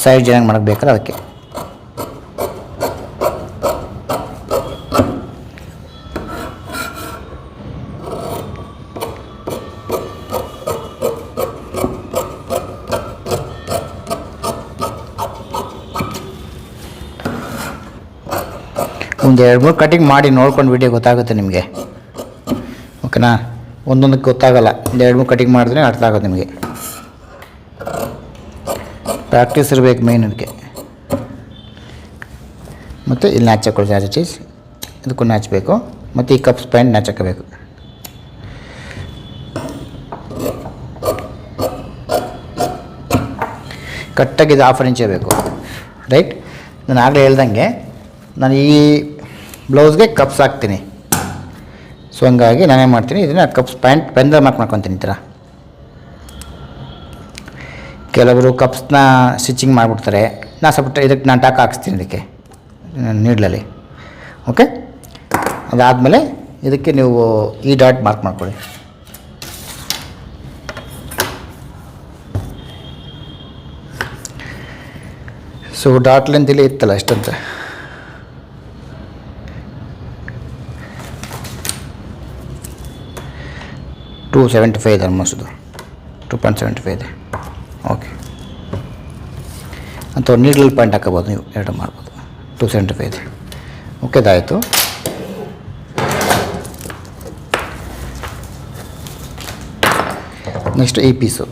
ಸೈಡ್ ಜಾಯಿನ್ ಮಾಡೋಕ್ಕೆ ಬೇಕಾದ್ರೆ ಅದಕ್ಕೆ. ಒಂದು 2-3 ಕಟಿಂಗ್ ಮಾಡಿ ನೋಡ್ಕೊಂಡು ವಿಡಿಯೋ ಗೊತ್ತಾಗುತ್ತೆ ನಿಮಗೆ. ಓಕೆನಾ, ಒಂದೊಂದಕ್ಕೆ ಗೊತ್ತಾಗಲ್ಲ. ಒಂದು 2-3 ಕಟಿಂಗ್ ಮಾಡಿದ್ರೆ ಅರ್ಥ ಆಗುತ್ತೆ ನಿಮಗೆ. ಪ್ರಾಕ್ಟೀಸ್ ಇರಬೇಕು ಮೇಯ್ನ್ ಅದಕ್ಕೆ. ಮತ್ತು ಇಲ್ಲಿ ನ್ಯಾಚ್ ಹಾಕೊಳ್ಳಿ, ಆ್ಯಸ್ ಇಟ್ ಈಸ್ ಇದಕ್ಕೂ ನ್ಯಾಚಬೇಕು. ಮತ್ತು ಈ ಕಪ್ಸ್ ಪ್ಯಾಂಟ್ ನ್ಯಾಚ್ ಹಾಕಬೇಕು. ಕರೆಕ್ಟಾಗಿ ಇದು 1/2 ಇಂಚೇ ಬೇಕು, ರೈಟ್. ನಾನು ಆಗಲೇ ಹೇಳ್ದಂಗೆ ನಾನು ಈ ಬ್ಲೌಸ್ಗೆ ಕಪ್ಸ್ ಹಾಕ್ತೀನಿ. ಸೊ ಹಂಗಾಗಿ ನಾನೇನು ಮಾಡ್ತೀನಿ, ಇದನ್ನು ಕಪ್ಸ್ ಪ್ಯಾಂಟ್ ಪೆನ್ದಲ್ಲಿ ಮಾಡ್ಕೊತೀನಿ. ಈ ಥರ ಕೆಲವರು ಕಪ್ಸ್ನ ಸ್ಟಿಚಿಂಗ್ ಮಾಡಿಬಿಡ್ತಾರೆ. ನಾನು ಸ್ವಲ್ಪ ಇದಕ್ಕೆ ನಾನು ಟಾಕ್ ಹಾಕ್ಸ್ತೀನಿ ಇದಕ್ಕೆ ನೀಡ್ಲಲ್ಲಿ. ಓಕೆ, ಅದಾದಮೇಲೆ ಇದಕ್ಕೆ ನೀವು ಈ ಡಾಟ್ ಮಾರ್ಕ್ ಮಾಡ್ಕೊಳ್ಳಿ. ಸೊ ಡಾಟ್ ಲೆಂತ್ ಇಲ್ಲಿ ಇತ್ತಲ್ಲ ಎಷ್ಟಂತ, 275 ಇದೆ ಆಲ್ಮೋಸ್ಟ್. ಇದು 2.75 ಇದೆ. ಓಕೆ, ಅಂತ ನೀಡ್ಲಲ್ಲಿ ಪಾಯಿಂಟ್ ಹಾಕೋಬೋದು, ನೀವು 2 ಮಾಡ್ಬೋದು. 275 ಇದೆ. ಓಕೆ, ಅದಾಯಿತು. ನೆಕ್ಸ್ಟ್ ಈ ಪೀಸು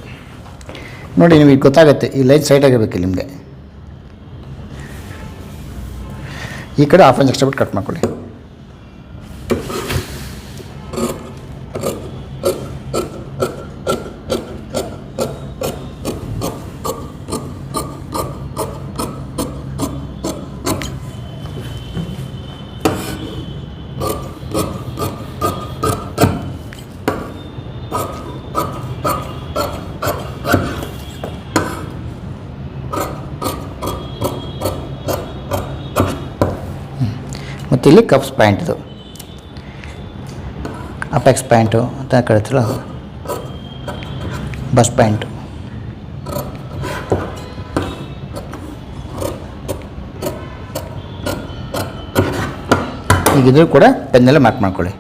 ನೋಡಿ, ನಿಮಗೆ ಗೊತ್ತಾಗುತ್ತೆ. ಈ ಲೈನ್ ಸೈಡ್ ಆಗಿರಬೇಕು ನಿಮಗೆ. ಈ ಕಡೆ 1/2 ಇಂಚ್ ಎಕ್ಸ್ಟ್ರಾ ಬಿಟ್ಟು ಕಟ್ ಮಾಡ್ಕೊಳ್ಳಿ. ಮತ್ತು ಇಲ್ಲಿ ಕಪ್ಸ್ ಪ್ಯಾಂಟ್ದು ಅಪೆಕ್ಸ್ ಪ್ಯಾಂಟು ಅಂತ ಕರಿತೀರಲ್ಲ, ಬಸ್ ಪ್ಯಾಂಟು. ಈಗಿದ್ರೂ ಕೂಡ ಪೆನ್ನೆಲ್ಲ ಮಾರ್ಕ್ ಮಾಡ್ಕೊಳ್ಳಿ.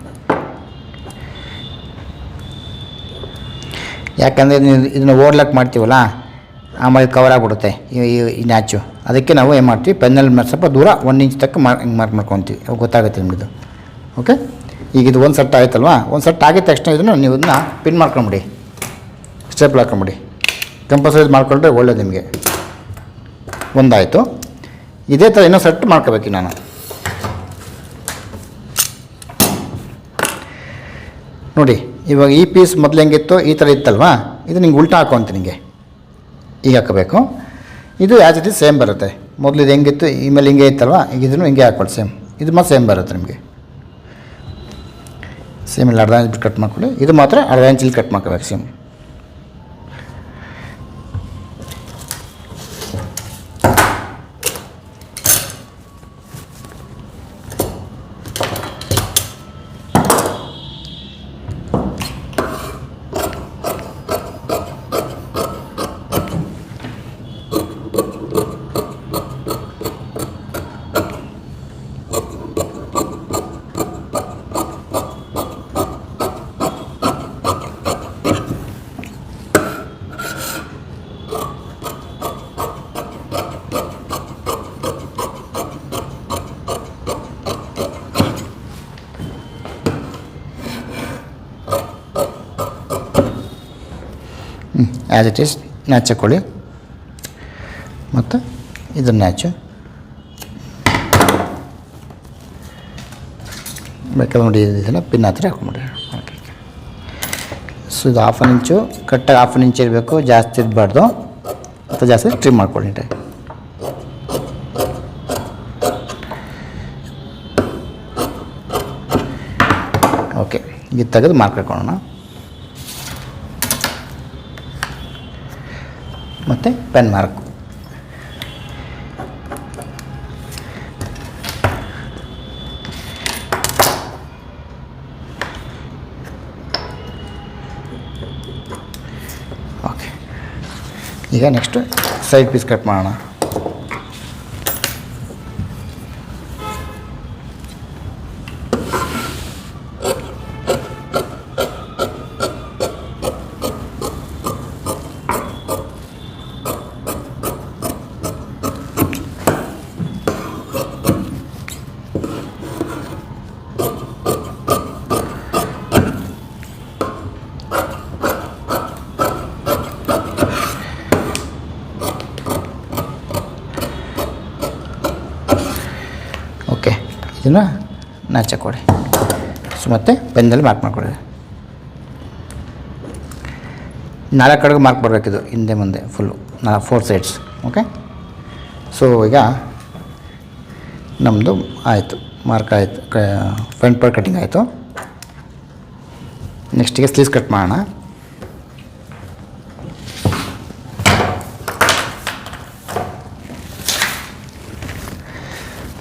ಯಾಕಂದರೆ ಇದನ್ನು ಓವರ್ಲಾಕ್ ಮಾಡ್ತೀವಲ್ಲ, ಆಮೇಲೆ ಕವರ್ ಆಗಿಬಿಡುತ್ತೆ ಈ ನ್ಯಾಚು. ಅದಕ್ಕೆ ನಾವು ಏನು ಮಾಡ್ತೀವಿ, ಪೆನ್ನಲ್ಲಿ ಸ್ವಲ್ಪ ದೂರ 1 ಇಂಚ್ ತಕ್ಕ ಹಿಂಗೆ ಮಾರ್ಕ್ ಮಾಡ್ಕೊತೀವಿ. ಗೊತ್ತಾಗುತ್ತೆ ನಿಮ್ಮದು. ಓಕೆ, ಈಗ ಇದು ಒಂದು ಸೆಟ್ ಆಯ್ತಲ್ವಾ. ಒಂದು ಸೆಟ್ ಆಗಿದ ತಕ್ಷಣ ಇದನ್ನು ನೀವು ಇದನ್ನ ಪಿನ್ ಮಾಡ್ಕೊಂಬಿಡಿ, ಸ್ಟೆಪ್ಲ್ ಹಾಕೊಂಬಿಡಿ. ಕಂಪಲ್ಸರಿ ಮಾಡ್ಕೊಂಡ್ರೆ ಒಳ್ಳೇದು ನಿಮಗೆ. ಒಂದಾಯಿತು. ಇದೇ ಥರ ಇನ್ನೂ ಸೆಟ್ ಮಾಡ್ಕೋಬೇಕು ನಾನು. ನೋಡಿ, ಇವಾಗ ಈ ಪೀಸ್ ಮೊದಲು ಹೆಂಗಿತ್ತು, ಈ ಥರ ಇತ್ತಲ್ವಾ. ಇದು ನಿಂಗೆ ಉಲ್ಟಾ ಹಾಕೋಂತ ನಿಮಗೆ ಈಗ ಹಾಕಬೇಕು. ಇದು ಆ್ಯಸ್ ಇಟ್ ಈಸ್ ಸೇಮ್ ಬರುತ್ತೆ. ಮೊದಲು ಇದು ಹೆಂಗಿತ್ತು, ಈ ಮೇಲೆ ಹಿಂಗೆ ಇತ್ತಲ್ವ, ಈಗ ಇದನ್ನು ಹಿಂಗೆ ಹಾಕ್ಕೊಳ್ಳಿ ಸೇಮ್. ಇದು ಮಾತ್ರ ಸೇಮ್ ಬರುತ್ತೆ ನಿಮಗೆ. ಸೇಮ್ ಇಲ್ಲಿ 1/2 ಇಂಚ್ ಬಿಟ್ಟು ಕಟ್ ಮಾಡ್ಕೊಳ್ಳಿ. ಇದು ಮಾತ್ರ 1/2 ಇಂಚಲ್ಲಿ ಕಟ್ ಮಾಡ್ಕೋಬೇಕು ಸೇಮ್. ಆ್ಯಸ್ ಇಟ್ ಈಸ್ ನ್ಯಾಚ್ ಹಾಕ್ಕೊಳ್ಳಿ. ಮತ್ತು ಇದನ್ನು ನ್ಯಾಚು ಬೇಕಾದ್ರೆ ನೋಡಿ, ಇದನ್ನು ಪಿನ್ ಹತ್ರ ಹಾಕೊಂಬಿಡಿ. ಓಕೆ, ಸೊ ಇದು 1/2 ಇಂಚು ಕರೆಕ್ಟಾಗಿ 1/2 ಇಂಚ್ ಇರಬೇಕು, ಜಾಸ್ತಿ ಇರಬಾರ್ದು. ಅಥವಾ ಜಾಸ್ತಿ ಟ್ರಿಮ್ ಮಾಡ್ಕೊಳ್ಳಿ. ಓಕೆ, ಇದು ತೆಗೆದು ಮಾರ್ಕ್ ಹಾಕೊಳ್ಳೋಣ. ಮತ್ತು ಪೆನ್ ಮಾರ್ಕು. ಓಕೆ, ಈಗ ನೆಕ್ಸ್ಟು ಸೈಡ್ ಪೀಸ್ ಕಟ್ ಮಾಡೋಣ. ಓಕೆ, ಇದನ್ನು ನಾಚಕ್ಕೆ ಕೊಡಿ. ಸೊ ಮತ್ತು ಪೆನ್ನಲ್ಲಿ ಮಾರ್ಕ್ ಮಾಡಿಕೊಡಿ. 4 ಕಡೆಗೂ ಮಾರ್ಕ್ ಬರಬೇಕಿದು, ಹಿಂದೆ ಮುಂದೆ ಫುಲ್ಲು 4 ಸೈಡ್ಸ್. ಓಕೆ, ಸೊ ಈಗ ನಮ್ಮದು ಆಯಿತು, ಮಾರ್ಕ್ ಆಯಿತು, ಫ್ರಂಟ್ ಪಾರ್ಟ್ ಕಟಿಂಗ್ ಆಯಿತು. ನೆಕ್ಸ್ಟಿಗೆ ಸ್ಲೀವ್ಸ್ ಕಟ್ ಮಾಡೋಣ.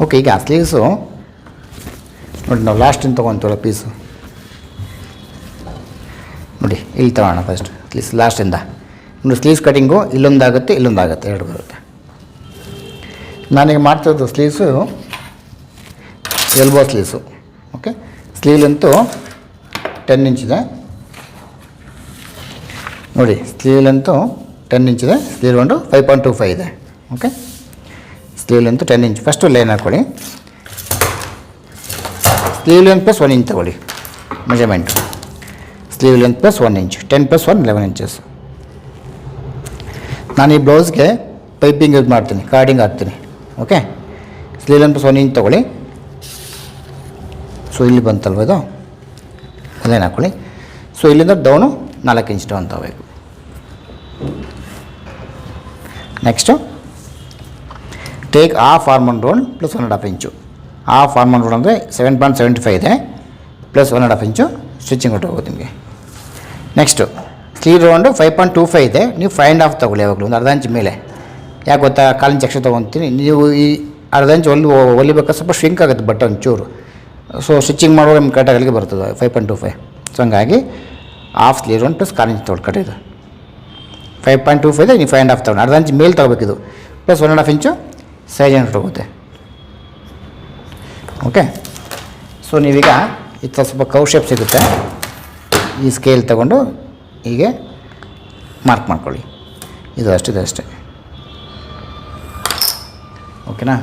ಓಕೆ, ಈಗ ಸ್ಲೀವ್ಸು ನೋಡಿ, ನಾವು ಲಾಸ್ಟಿಂದ ತೊಗೊತೀವಲ್ಲ ಪೀಸು, ನೋಡಿ ಇಲ್ಲಿ ತಗೋಣ ಫಸ್ಟ್ ಸ್ಲೀವ್ಸ್ ಲಾಸ್ಟಿಂದ. ನೋಡಿ ಸ್ಲೀವ್ಸ್ ಕಟಿಂಗು ಇಲ್ಲೊಂದಾಗುತ್ತೆ, ಇಲ್ಲೊಂದಾಗುತ್ತೆ, 2 ಬರುತ್ತೆ. ನಾನೀಗ ಮಾಡ್ತಿರೋದು ಸ್ಲೀವ್ಸು ಎಲ್ಬೋ ಸ್ಲೀವ್ಸು. ಓಕೆ, ಸ್ಲೀವ್ಲಂತೂ 10 ಇಂಚಿದೆ ನೋಡಿ, ಸ್ಲೀವ್ಲಂತೂ 10 ಇಂಚಿದೆ, ಸ್ಲೀವ್ ಒಂದು 5.25 ಇದೆ. Okay, sleeve length 10 inch. First line ಹಾಕ್ಕೊಳ್ಳಿ. ಸ್ಲೀವ್ ಲೆಂತ್ ಪ್ಲಸ್ 1 ಇಂಚ್ ತಗೊಳ್ಳಿ measurement. Sleeve length plus 1 inch, 10 + 1 11 inches. ನಾನು ಈ ಬ್ಲೌಸ್ಗೆ ಪೈಪಿಂಗ್ ಯೂಸ್ ಮಾಡ್ತೀನಿ, ಕಾರ್ಡಿಂಗ್ ಹಾಕ್ತೀನಿ. Okay, sleeve length plus 1 inch ತಗೊಳ್ಳಿ. ಸೊ ಇಲ್ಲಿ ಬಂತಲ್ವ ಇದು, ಲೈನ್ ಹಾಕ್ಕೊಳ್ಳಿ. ಸೊ ಇಲ್ಲಿಂದ ಡೌನು 4 ಇಂಚ್ ಡೌನ್ ತಗೋಬೇಕು. Next take half armoured round plus 1.5 ಇಂಚು. ಹಾಫ್ ಆರ್ಮಂಡ್ ರೌಂಡ್ ಅಂದರೆ 7.75 ಇದೆ, ಪ್ಲಸ್ 1.5 ಇಂಚು ಸ್ಟಿಚಿಂಗ್ ಹೊಟ್ಟೋಗುತ್ತೆ ನಿಮಗೆ. ನೆಕ್ಸ್ಟು ಸ್ಲೀವ್ ರೌಂಡು 5.25 ಇದೆ, ನೀವು 5.5 ತೊಗೊಳ್ಳಿ ಯಾವಾಗಲೂ, ಒಂದು ಅರ್ಧ ಇಂಚ್ ಮೇಲೆ. ಯಾಕೆ ಗೊತ್ತಾ, 1/4 ಇಂಚ್ ಎಕ್ಸ್ಟ್ರಾ ತೊಗೊತೀನಿ. ನೀವು ಈ ಅರ್ಧ ಇಂಚ್ ಹೊಲಿಬೇಕಾದ್ರೆ ಸ್ವಲ್ಪ ಶ್ರಿಂಕ್ ಆಗುತ್ತೆ ಬಟ್ಟೆ ಒಂಚೂರು. ಸೊ ಸ್ಟಿಚಿಂಗ್ ಮಾಡುವಾಗ ನಿಮ್ಮ ಕರೆಕ್ಟಾಗಿ ಅಲ್ಲಿಗೆ ಬರ್ತದೆ 5.25. ಸೊ ಹಂಗಾಗಿ half sleeve round plus 1/4 inch ತೊಗೊಳ್ಳಿ ಕಟ್ಟಿದ್ದು. 5.25 ಇದೆ, ನೀವು 5.5 ತೊಗೊಂಡು ಅರ್ಧ ಇಂಚ್ ಮೇಲೆ ತೊಗೋಬೇಕಿದು, ಪ್ಲಸ್ 1.5 ಇಂಚು ಸೈಜ್ ಹೊರಟೋಗುತ್ತೆ. ಓಕೆ, ಸೊ ನೀವೀಗ ಈ ಥರ ಸ್ವಲ್ಪ ಕವ್ ಶೇಪ್ ಸಿಗುತ್ತೆ, ಈ ಸ್ಕೇಲ್ ತಗೊಂಡು ಹೀಗೆ ಮಾರ್ಕ್ ಮಾಡ್ಕೊಳ್ಳಿ. ಇದು ಅಷ್ಟೇ. ಓಕೆನಾ.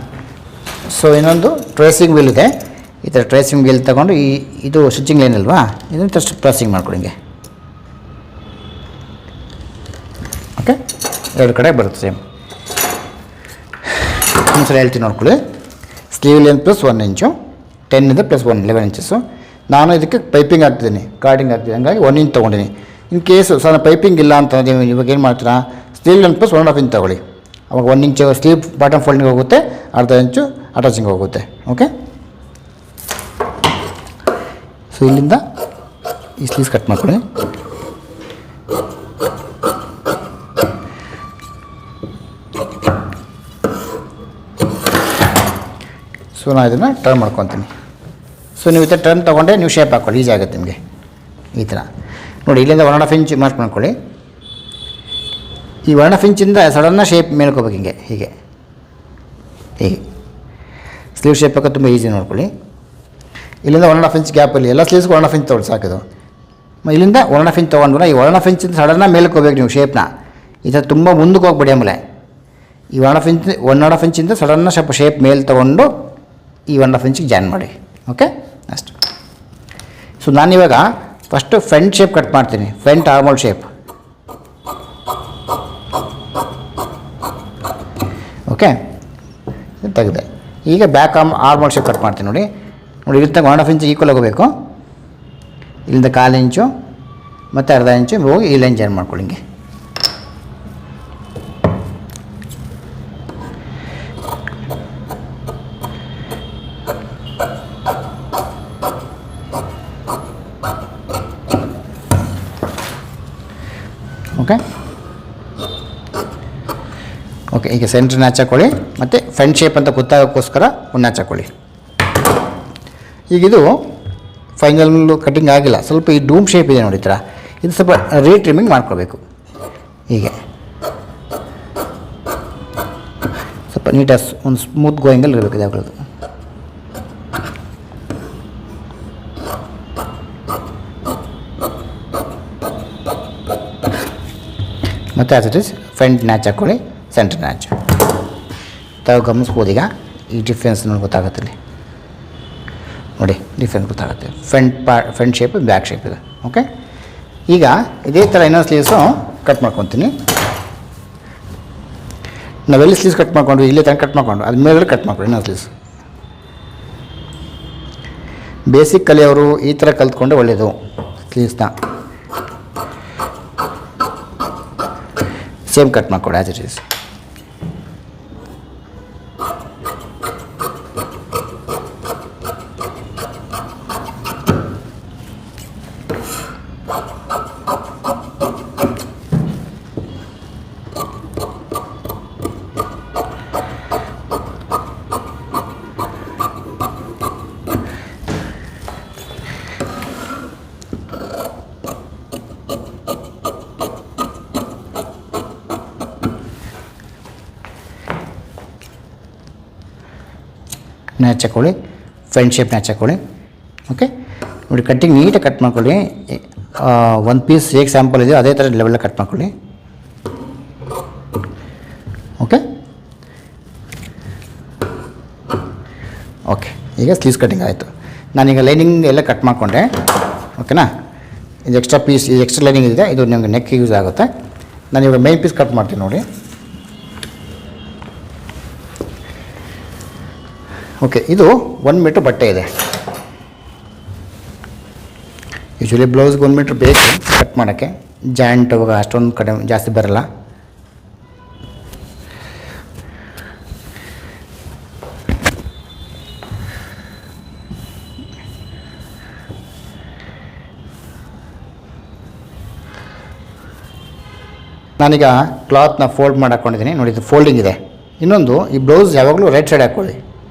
ಸೊ ಇನ್ನೊಂದು ಟ್ರೇಸಿಂಗ್ ವೀಲ್ ಇದೆ, ಈ ಥರ ಟ್ರೇಸಿಂಗ್ ವೀಲ್ ತಗೊಂಡು ಇದು ಸ್ಟಿಚಿಂಗ್ ಲೈನ್ ಅಲ್ವಾ, ಇದನ್ನು ಜಸ್ಟ್ ಟ್ರೇಸಿಂಗ್ ಮಾಡ್ಕೊಳ್ಳಿ ಹಿಂಗೆ. ಓಕೆ, 2 ಕಡೆ ಬರುತ್ತೆ ಸೇಮ್. ಒಂದ್ಸಲ ಹೇಳ್ತೀನಿ ನೋಡ್ಕೊಳ್ಳಿ. ಸ್ಲೀವ್ ಲೆಂತ್ ಪ್ಲಸ್ 1 ಇಂಚು, 10 ಇದೆ ಪ್ಲಸ್ 1 11 ಇಂಚಸ್ಸು. ನಾನು ಇದಕ್ಕೆ ಪೈಪಿಂಗ್ ಹಾಕ್ತಿದ್ದೀನಿ, ಕಾರ್ಡಿಂಗ್ ಹಾಕ್ತಿದ್ದೀನಿ, ಹಂಗಾಗಿ 1 ಇಂಚ್ ತೊಗೊಂಡಿನಿ. ಇನ್ ಕೇಸು ಸಣ್ಣ ಪೈಪಿಂಗ್ ಇಲ್ಲ ಅಂತ ನೀವು ಇವಾಗ ಏನು ಮಾಡ್ತೀರಾ, ಸ್ಲೀವ್ ಲೆಂತ್ ಪ್ಲಸ್ 1.5 ಇಂಚ್ ತೊಗೊಳ್ಳಿ. ಅವಾಗ 1 ಇಂಚು ಸ್ಲೀವ್ ಬಾಟಮ್ ಫೋಲ್ಡಿಂಗ್ ಹೋಗುತ್ತೆ, ಅರ್ಧ ಇಂಚು ಅಟ್ಯಾಚಿಂಗ್ ಹೋಗುತ್ತೆ. ಓಕೆ, ಸೊ ಇಲ್ಲಿಂದ ಈ ಸ್ಲೀವ್ಸ್ ಕಟ್ ಮಾಡ್ಕೊಳ್ಳಿ. ಸೊ ನಾನು ಇದನ್ನು ಟರ್ನ್ ಮಾಡ್ಕೊತೀನಿ. ಸೊ ನೀವು ಈ ಥರ ಟರ್ನ್ ತೊಗೊಂಡ್ರೆ ನೀವು ಶೇಪ್ ಹಾಕ್ಕೊಳ್ಳಿ, ಈಸಿ ಆಗುತ್ತೆ ನಿಮಗೆ. ಈ ಥರ ನೋಡಿ, ಇಲ್ಲಿಂದ 1.5 ಇಂಚ್ ಮಾರ್ಕ್ ಮಾಡ್ಕೊಳ್ಳಿ. ಈ 1.5 ಇಂಚಿಂದ ಸಡನ್ನ ಶೇಪ್ ಮೇಲ್ಕೋಬೇಕು ಹಿಂಗೆ, ಹೀಗೆ ಸ್ಲೀವ್ ಶೇಪ್ ಹಾಕೋದು ತುಂಬ ಈಸಿ ನೋಡ್ಕೊಳ್ಳಿ. ಇಲ್ಲಿಂದ 1.5 ಇಂಚ್ ಗ್ಯಾಪಲ್ಲಿ ಎಲ್ಲ ಸ್ಲೀವ್ಸ್ಗೂ 1.5 ಇಂಚ್ ತೊಗೊಳ್ಳಿ ಸಾಕಿದು. ಇಲ್ಲಿಂದ 1.5 ಇಂಚ್ ತೊಗೊಂಡ್ರೆ ಈ 1.5 ಇಂಚಿಂದ ಸಡನ್ನ ಮೇಲ್ಕೋಬೇಕು ನೀವು ಶೇಪ್ನ. ಈ ಥರ ತುಂಬ ಮುಂದಕ್ಕೆ ಹೋಗ್ಬೇಡಿ. ಆಮೇಲೆ ಈ 1.5 ಇಂಚಿಂದ ಸಡನ್ನ ಸ್ವಲ್ಪ ಶೇಪ್ ಮೇಲೆ ತೊಗೊಂಡು ಈ 1.5 ಇಂಚಿಗೆ ಜಾಯಿನ್ ಮಾಡಿ. ಓಕೆ, ಅಷ್ಟು. ಸೊ ನಾನಿವಾಗ ಫಸ್ಟು ಫ್ರಂಟ್ ಶೇಪ್ ಕಟ್ ಮಾಡ್ತೀನಿ, ಫ್ರಂಟ್ ಆರ್ಮೋಲ್ ಶೇಪ್. ಓಕೆ, ತೆಗೆದೆ. ಈಗ ಬ್ಯಾಕ್ ಆರ್ಮೋಲ್ ಶೇಪ್ ಕಟ್ ಮಾಡ್ತೀನಿ. ನೋಡಿ ಇಲ್ಲಿಂದ 1.5 ಇಂಚ್ ಈಕ್ವಲ್ ಹೋಗಬೇಕು. ಇಲ್ಲಿಂದ 1/4 ಇಂಚು ಮತ್ತು ಅರ್ಧ ಇಂಚು ಹೋಗಿ ಈ ಲೈನ್ ಜಾಯಿನ್ ಮಾಡ್ಕೊಳ್ಳಿ ಹಿಂಗೆ. ಓಕೆ, ಓಕೆ, ಈಗ ಸೆಂಟ್ರ್ ನ್ಯಾಚ್ ಹಾಕ್ಕೊಳ್ಳಿ ಮತ್ತು ಫ್ರಂಟ್ ಶೇಪ್ ಅಂತ ಗೊತ್ತಾಗೋಕ್ಕೋಸ್ಕರ ಒಂದು ನ್ಯಾಚ್ ಹಾಕ್ಕೊಳ್ಳಿ. ಈಗಿದು ಫೈನಲ್ ಕಟಿಂಗ್ ಆಗಿಲ್ಲ, ಸ್ವಲ್ಪ ಈ ಡೂಮ್ ಶೇಪ್ ಇದೆ ನೋಡಿ ಥರ, ಇದು ಸ್ವಲ್ಪ ರೀಟ್ರಿಮಿಂಗ್ ಮಾಡ್ಕೋಬೇಕು. ಹೀಗೆ ಸ್ವಲ್ಪ ನೀಟಾಗಿ ಒಂದು ಸ್ಮೂತ್ ಗೋಯಿಂಗಲ್ಲಿ ಇರಬೇಕು ಯಾವಾಗಲೂ. ಮತ್ತು ಆಸ್ ಇಟ್ ಈಸ್ ಫ್ರಂಟ್ ನ್ಯಾಚ್ ಹಾಕ್ಕೊಳ್ಳಿ, ಸೆಂಟ್ರ್ ನ್ಯಾಚ್. ತಾವು ಗಮನಿಸ್ಬೋದು ಈಗ ಈ ಡಿಫ್ರೆನ್ಸ್ ನೋಡಿ ಗೊತ್ತಾಗುತ್ತೆ ಇಲ್ಲಿ ನೋಡಿ, ಡಿಫ್ರೆನ್ಸ್ ಗೊತ್ತಾಗುತ್ತೆ. ಫ್ರಂಟ್ ಶೇಪ್, ಬ್ಯಾಕ್ ಶೇಪ್ ಇದೆ. ಓಕೆ, ಈಗ ಇದೇ ಥರ ಇನ್ನೊಂದು ಸ್ಲೀವ್ಸು ಕಟ್ ಮಾಡ್ಕೊತೀನಿ. ನಾವೆಲ್ಲಿ ಸ್ಲೀವ್ಸ್ ಕಟ್ ಮಾಡ್ಕೊಂಡು ಇಲ್ಲೇ ತನಕ ಕಟ್ ಮಾಡ್ಕೊಂಡು ಅದು ಮೇಲೆ ಕಟ್ ಮಾಡ್ಕೊಂಡು ಇನ್ನೊಂದು ಸ್ಲೀವ್ಸ್. ಬೇಸಿಕ್ ಕಲಿಯೋರು ಈ ಥರ ಕಲ್ತ್ಕೊಂಡ್ರೆ ಒಳ್ಳೆಯದು ಸ್ಲೀವ್ಸ್ನ. ಸೇಮ್ ಕಟ್ ಮಾಡ್ಕೊಡಿ ಆ್ಯಸ್ ಇಟ್ ಈಸ್. ನ್ಯಾಚ್ ಹಾಕ್ಕೊಳ್ಳಿ, ಫ್ರಂಟ್ ಶೇಪ್ ನ್ಯಾಚ್ ಹಾಕ್ಕೊಳ್ಳಿ. ಓಕೆ ನೋಡಿ, ಕಟ್ಟಿಂಗ್ ನೀಟಾಗಿ ಕಟ್ ಮಾಡ್ಕೊಳ್ಳಿ. ಒಂದು ಪೀಸ್ ಹೇಗೆ ಸ್ಯಾಂಪಲ್ ಇದೆಯೋ ಅದೇ ಥರ ಲೆವೆಲ್ಲ ಕಟ್ ಮಾಡ್ಕೊಳ್ಳಿ. ಓಕೆ ಓಕೆ, ಈಗ ಸ್ಲೀವ್ಸ್ ಕಟ್ಟಿಂಗ್ ಆಯಿತು. ನಾನೀಗ ಲೈನಿಂಗ್ ಎಲ್ಲ ಕಟ್ ಮಾಡಿಕೊಂಡೆ. ಓಕೆನಾ, ಇದು ಎಕ್ಸ್ಟ್ರಾ ಪೀಸ್, ಇದು ಎಕ್ಸ್ಟ್ರಾ ಲೈನಿಂಗ್ ಇದೆ, ಇದು ನಿಮಗೆ ನೆಕ್ಗೆ ಯೂಸ್ ಆಗುತ್ತೆ. ನಾನಿವಾಗ ಮೇನ್ ಪೀಸ್ ಕಟ್ ಮಾಡ್ತೀನಿ ನೋಡಿ. ಓಕೆ, ಇದು 1 ಮೀಟ್ರ್ ಬಟ್ಟೆ ಇದೆ. ಯೂಶ್ವಲಿ ಬ್ಲೌಸ್ಗೆ 1 ಮೀಟ್ರ್ ಬೇಕು ಕಟ್ ಮಾಡೋಕ್ಕೆ. ಜಾಯಿಂಟ್ ಅವಾಗ ಅಷ್ಟೊಂದು ಕಡಿಮೆ ಜಾಸ್ತಿ ಬರಲ್ಲ. ನಾನೀಗ ಕ್ಲಾತ್ನ ಫೋಲ್ಡ್ ಮಾಡಿ ಹಾಕ್ಕೊಂಡಿದ್ದೀನಿ ನೋಡಿ, ಇದು ಫೋಲ್ಡಿಂಗ್ ಇದೆ. ಇನ್ನೊಂದು, ಈ ಬ್ಲೌಸ್ ಯಾವಾಗಲೂ ರೈಟ್ ಸೈಡ್ ಹಾಕ್ಕೊಳ್ಳಿ,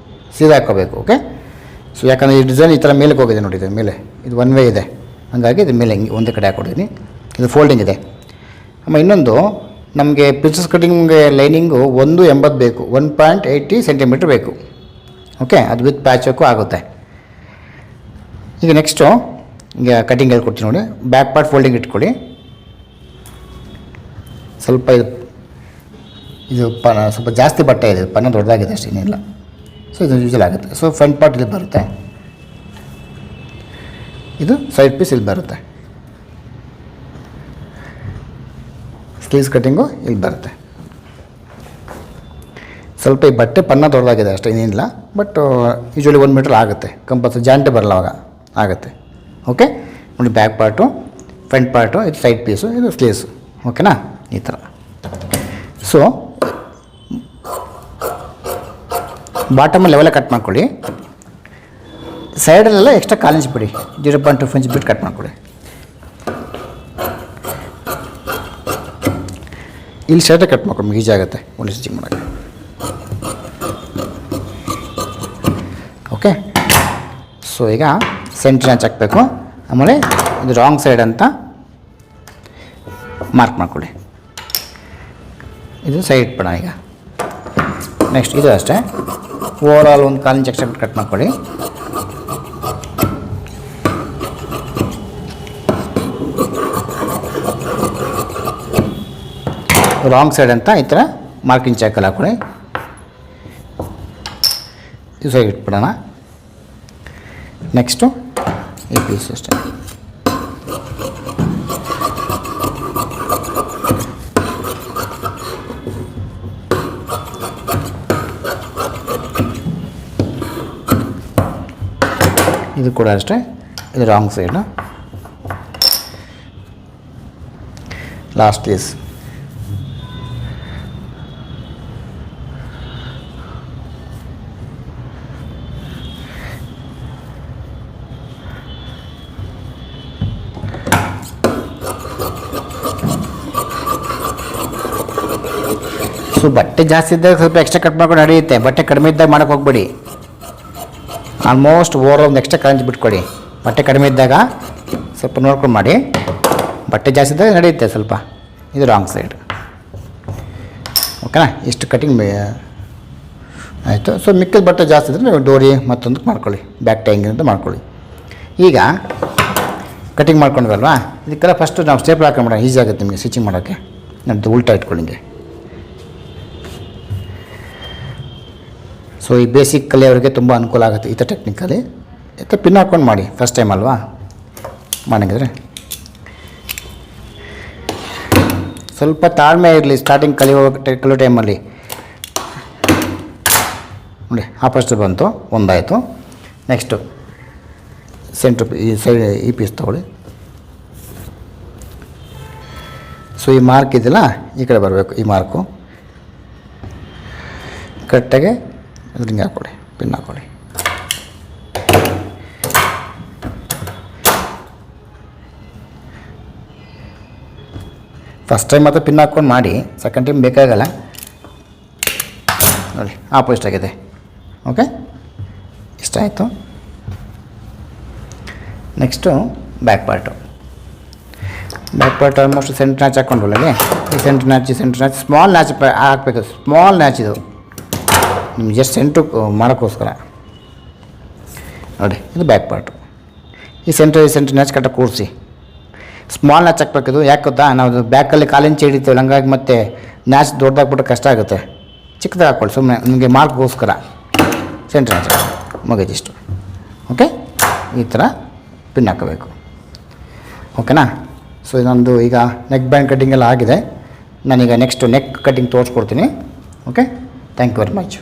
ಸೀದಾ ಹಾಕ್ಕೋಬೇಕು. ಓಕೆ, ಸೊ ಯಾಕಂದರೆ ಈ ಡಿಸೈನ್ ಈ ಥರ ಮೇಲಕ್ಕೆ ಹೋಗಿದೆ ನೋಡಿ, ಇದು ಮೇಲೆ ಇದು ಒನ್ ವೇ ಇದೆ, ಹಾಗಾಗಿ ಇದು ಮೇಲೆ ಹಿಂಗೆ ಒಂದೇ ಕಡೆ ಹಾಕ್ಕೊಡ್ತೀನಿ. ಇದು ಫೋಲ್ಡಿಂಗ್ ಇದೆ. ಆಮೇಲೆ ಇನ್ನೊಂದು, ನಮಗೆ ಪ್ರಿನ್ಸಸ್ ಕಟಿಂಗ್ಗೆ ಲೈನಿಂಗು 1.80 ಬೇಕು, 1.80 ಸೆಂಟಿಮೀಟ್ರ್ ಬೇಕು. ಓಕೆ, ಅದು ವಿತ್ ಪ್ಯಾಚಕ್ಕೂ ಆಗುತ್ತೆ. ಈಗ ನೆಕ್ಸ್ಟು ಈಗ ಕಟಿಂಗ್ ಹೇಳ್ಕೊಡ್ತೀನಿ ನೋಡಿ. ಬ್ಯಾಕ್ ಪಾರ್ಟ್ ಫೋಲ್ಡಿಂಗ್ ಇಟ್ಕೊಳ್ಳಿ. ಸ್ವಲ್ಪ ಇದು ಸ್ವಲ್ಪ ಜಾಸ್ತಿ ಬಟ್ಟೆ ಇದೆ, ಪನ್ನ ದೊಡ್ಡದಾಗಿದೆ ಅಷ್ಟೇ, ಏನಿಲ್ಲ. ಸೊ ಇದು ಯೂಸಲ್ ಆಗುತ್ತೆ. ಸೊ ಫ್ರಂಟ್ ಪಾರ್ಟ್ ಇಲ್ಲಿ ಬರುತ್ತೆ, ಇದು ಸೈಡ್ ಪೀಸ್ ಇಲ್ಲಿ ಬರುತ್ತೆ, ಸ್ಲೀವ್ಸ್ ಕಟ್ಟಿಂಗು ಇಲ್ಲಿ ಬರುತ್ತೆ. ಸ್ವಲ್ಪ ಈ ಬಟ್ಟೆ ಪನ್ನ ದೊಡ್ಡದಾಗಿದೆ ಅಷ್ಟೇ, ಏನಿಲ್ಲ. ಬಟ್ ಯೂಶ್ವಲಿ 1 ಮೀಟ್ರ್ ಆಗುತ್ತೆ ಕಂಪಲ್ಸರಿ, ಜಾಯಿಂಟೇ ಬರಲ್ಲ ಅವಾಗ, ಆಗುತ್ತೆ. ಓಕೆ ನೋಡಿ, ಬ್ಯಾಕ್ ಪಾರ್ಟು, ಫ್ರಂಟ್ ಪಾರ್ಟು, ಇದು ಸೈಡ್ ಪೀಸು, ಇದು ಸ್ಲೀವ್ಸು. ಓಕೆನಾ, ಈ ಥರ. ಸೊ ಬಾಟಮಲ್ಲಿ ಲೆವೆಲ್ಲ ಕಟ್ ಮಾಡ್ಕೊಳ್ಳಿ. ಸೈಡಲ್ಲೆಲ್ಲ ಎಕ್ಸ್ಟ್ರಾ 1/4 ಇಂಚ್ ಬಿಡಿ, 0.25 ಇಂಚ್ ಬಿಟ್ಟು ಕಟ್ ಮಾಡ್ಕೊಳ್ಳಿ. ಇಲ್ಲಿ ಶರ್ಟೇ ಕಟ್ ಮಾಡ್ಕೊಂಡು ಈಜಿ ಆಗುತ್ತೆ ಒಂದು ಸ್ಟಿಚಿಂಗ್ ಮಾಡೋಕ್ಕೆ. ಓಕೆ, ಸೊ ಈಗ ಸೆಂಟ್ರ್ ನ್ಯಾಚ್ ಹಾಕಬೇಕು. ಆಮೇಲೆ ಇದು ರಾಂಗ್ ಸೈಡ್ ಅಂತ ಮಾರ್ಕ್ ಮಾಡ್ಕೊಳ್ಳಿ. ಇದು ಸೈಡ್ ಇಟ್ಬಿಡೋಣ ಈಗ. ನೆಕ್ಸ್ಟ್ ಇದು ಅಷ್ಟೇ, ಓವರಾಲ್ ಒಂದು 1/4 ಇಂಚ್ ಎಕ್ಸ್ಟ್ರಾ ಬಿಟ್ಟು ಕಟ್ ಮಾಡ್ಕೊಳ್ಳಿ. ರಾಂಗ್ ಸೈಡ್ ಅಂತ ಈ ಥರ ಮಾರ್ಕಿಂಗ್ ಚಾಕಲ್ಲಿ ಹಾಕೊಳ್ಳಿ. ಇದು ಸೈಡ್ ಇಟ್ಬಿಡೋಣ. ನೆಕ್ಸ್ಟು ಈ ಪೀಸ್ ಅಷ್ಟೇ. ಇದು ಕೂಡ ಅಷ್ಟೇ, ಇದು wrong side. Last piece. So ಬಟ್ಟೆ ಜಾಸ್ತಿ ಇದ್ದಾಗ ಸ್ವಲ್ಪ ಎಕ್ಸ್ಟ್ರಾ ಕಟ್ ಮಾಡ್ಕೊಂಡು ನಡೆಯುತ್ತೆ, ಬಟ್ಟೆ ಕಡಿಮೆ ಇದ್ದಾಗ ಮಾಡೋಕ್ಕೆ ಹೋಗ್ಬೇಡಿ. ಆಲ್ಮೋಸ್ಟ್ ಓವರ್ ಒಂದು ಎಕ್ಸ್ಟ್ರಾ ಕರೆಂಚ್ ಬಿಟ್ಕೊಡಿ. ಬಟ್ಟೆ ಕಡಿಮೆ ಇದ್ದಾಗ ಸ್ವಲ್ಪ ನೋಡ್ಕೊಂಡು ಮಾಡಿ, ಬಟ್ಟೆ ಜಾಸ್ತಿ ಇದ್ದಾಗ ನಡೆಯುತ್ತೆ ಸ್ವಲ್ಪ. ಇದು ರಾಂಗ್ ಸೈಡ್. ಓಕೆನಾ? ಇಷ್ಟು ಕಟಿಂಗ್ ಆಯಿತು. ಸೊ ಮಿಕ್ಕಿದ ಬಟ್ಟೆ ಜಾಸ್ತಿ ಇದ್ದರೆ ನೀವು ಡೋರಿ ಮತ್ತೊಂದಕ್ಕೆ ಮಾಡ್ಕೊಳ್ಳಿ, ಬ್ಯಾಕ್ ಟೈಂಗ್ ಅಂತ ಮಾಡ್ಕೊಳ್ಳಿ. ಈಗ ಕಟಿಂಗ್ ಮಾಡ್ಕೊಂಡ್ವಲ್ವಾ, ಇದಕ್ಕೆಲ್ಲ ಫಸ್ಟು ನಾವು ಸ್ಟೇಪ್ಲ್ ಹಾಕೊಂಡ್ಬಿಡೋಣ, ಈಸಿ ಆಗುತ್ತೆ ನಿಮಗೆ ಸ್ಟಿಚಿಂಗ್ ಮಾಡೋಕ್ಕೆ. ನಮ್ಮದು ಉಲ್ಟಾ ಇಟ್ಕೊಳ್ಳಿ ಹಿಂಗೆ. ಸೊ ಈ ಬೇಸಿಕ್ ಕಲಿಯೋರಿಗೆ ತುಂಬ ಅನುಕೂಲ ಆಗುತ್ತೆ ಈ ಥರ ಟೆಕ್ನಿಕಲ್ಲಿ. ಯಾಕೆ ಪಿನ್ ಹಾಕ್ಕೊಂಡು ಮಾಡಿ, ಫಸ್ಟ್ ಟೈಮ್ ಅಲ್ವಾ ಮಾಡಿದ್ರೆ. ಸ್ವಲ್ಪ ತಾಳ್ಮೆ ಇರಲಿ ಸ್ಟಾರ್ಟಿಂಗ್ ಕಲಿಯೋ ಟೈಮಲ್ಲಿ. ನೋಡಿ ಫಸ್ಟ್ ಬಂತು, ಒಂದಾಯಿತು. ನೆಕ್ಸ್ಟು ಸೆಂಟ್ರ್ ಈ ಸೈಡ್ ಈ ಪೀಸ್ ತೊಗೊಳ್ಳಿ. ಸೊ ಈ ಮಾರ್ಕ್ ಇದೆಯಲ್ಲ ಈ ಕಡೆ ಬರಬೇಕು, ಈ ಮಾರ್ಕು ಕರೆಕ್ಟಾಗಿ ಅದ್ರಿಂಗೆ ಹಾಕ್ಕೊಳ್ಳಿ, ಪಿನ್ ಹಾಕ್ಕೊಳ್ಳಿ. ಫಸ್ಟ್ ಟೈಮ್ ಮಾತ್ರ ಪಿನ್ ಹಾಕ್ಕೊಂಡು ಮಾಡಿ, ಸೆಕೆಂಡ್ ಟೈಮ್ ಬೇಕಾಗಲ್ಲ. ನೋಡಿ ಆಪೋಸಿಟ್ ಆಗಿದೆ. ಓಕೆ, ಇಷ್ಟ ಆಯಿತು. Next back part almost centre notch ಹಾಕ್ಕೊಂಡ್ವಲ್ಲ, ಈ ಸೆಂಟ್ರ್ ನ್ಯಾಚ್ ಸ್ಮಾಲ್ ನ್ಯಾಚ್ ಹಾಕಬೇಕು. ಸ್ಮಾಲ್ ನ್ಯಾಚ್ ಇದು ನಿಮ್ಗೆ ಜಸ್ಟ್ ಸೆಂಟ್ರು ಮಾಡೋಕ್ಕೋಸ್ಕರ. ನೋಡಿ ಇದು ಬ್ಯಾಕ್ ಪಾರ್ಟು. ಈ ಸೆಂಟ್ರ್ ನ್ಯಾಚ್ ಕರೆಕ್ಟಾಗಿ ಕೂರಿಸಿ. ಸ್ಮಾಲ್ ನ್ಯಾಚ್ ಹಾಕ್ಬೇಕಿದು. ಯಾಕೆ ಗೊತ್ತಾ, ನಾವು ಬ್ಯಾಕಲ್ಲಿ ಕಾಲಿಂಚೆ ಹಿಡಿತೀವಿ, ಹಂಗಾಗಿ ಮತ್ತೆ ನ್ಯಾಚ್ ದೊಡ್ಡದಾಗ್ಬಿಟ್ಟು ಕಷ್ಟ ಆಗುತ್ತೆ. ಚಿಕ್ಕದಾಗಿ ಹಾಕ್ಕೊಳ್ಳಿ ಸುಮ್ಮನೆ ನಿಮಗೆ ಮಾರ್ಕ್ಗೋಸ್ಕರ. ಸೆಂಟ್ರ್ ನ್ಯಾಚ್ ಮುಗಿದಿಷ್ಟು. ಓಕೆ, ಈ ಥರ ಪಿನ್ ಹಾಕಬೇಕು. ಓಕೆನಾ? ಸೊ ಇದೊಂದು ಈಗ ನೆಕ್ ಬ್ಯಾಂಡ್ ಕಟ್ಟಿಂಗ್ ಎಲ್ಲ ಆಗಿದೆ. ನಾನೀಗ ನೆಕ್ಸ್ಟು ನೆಕ್ ಕಟ್ಟಿಂಗ್ ತೋರಿಸ್ಕೊಡ್ತೀನಿ. Okay, thank you very much.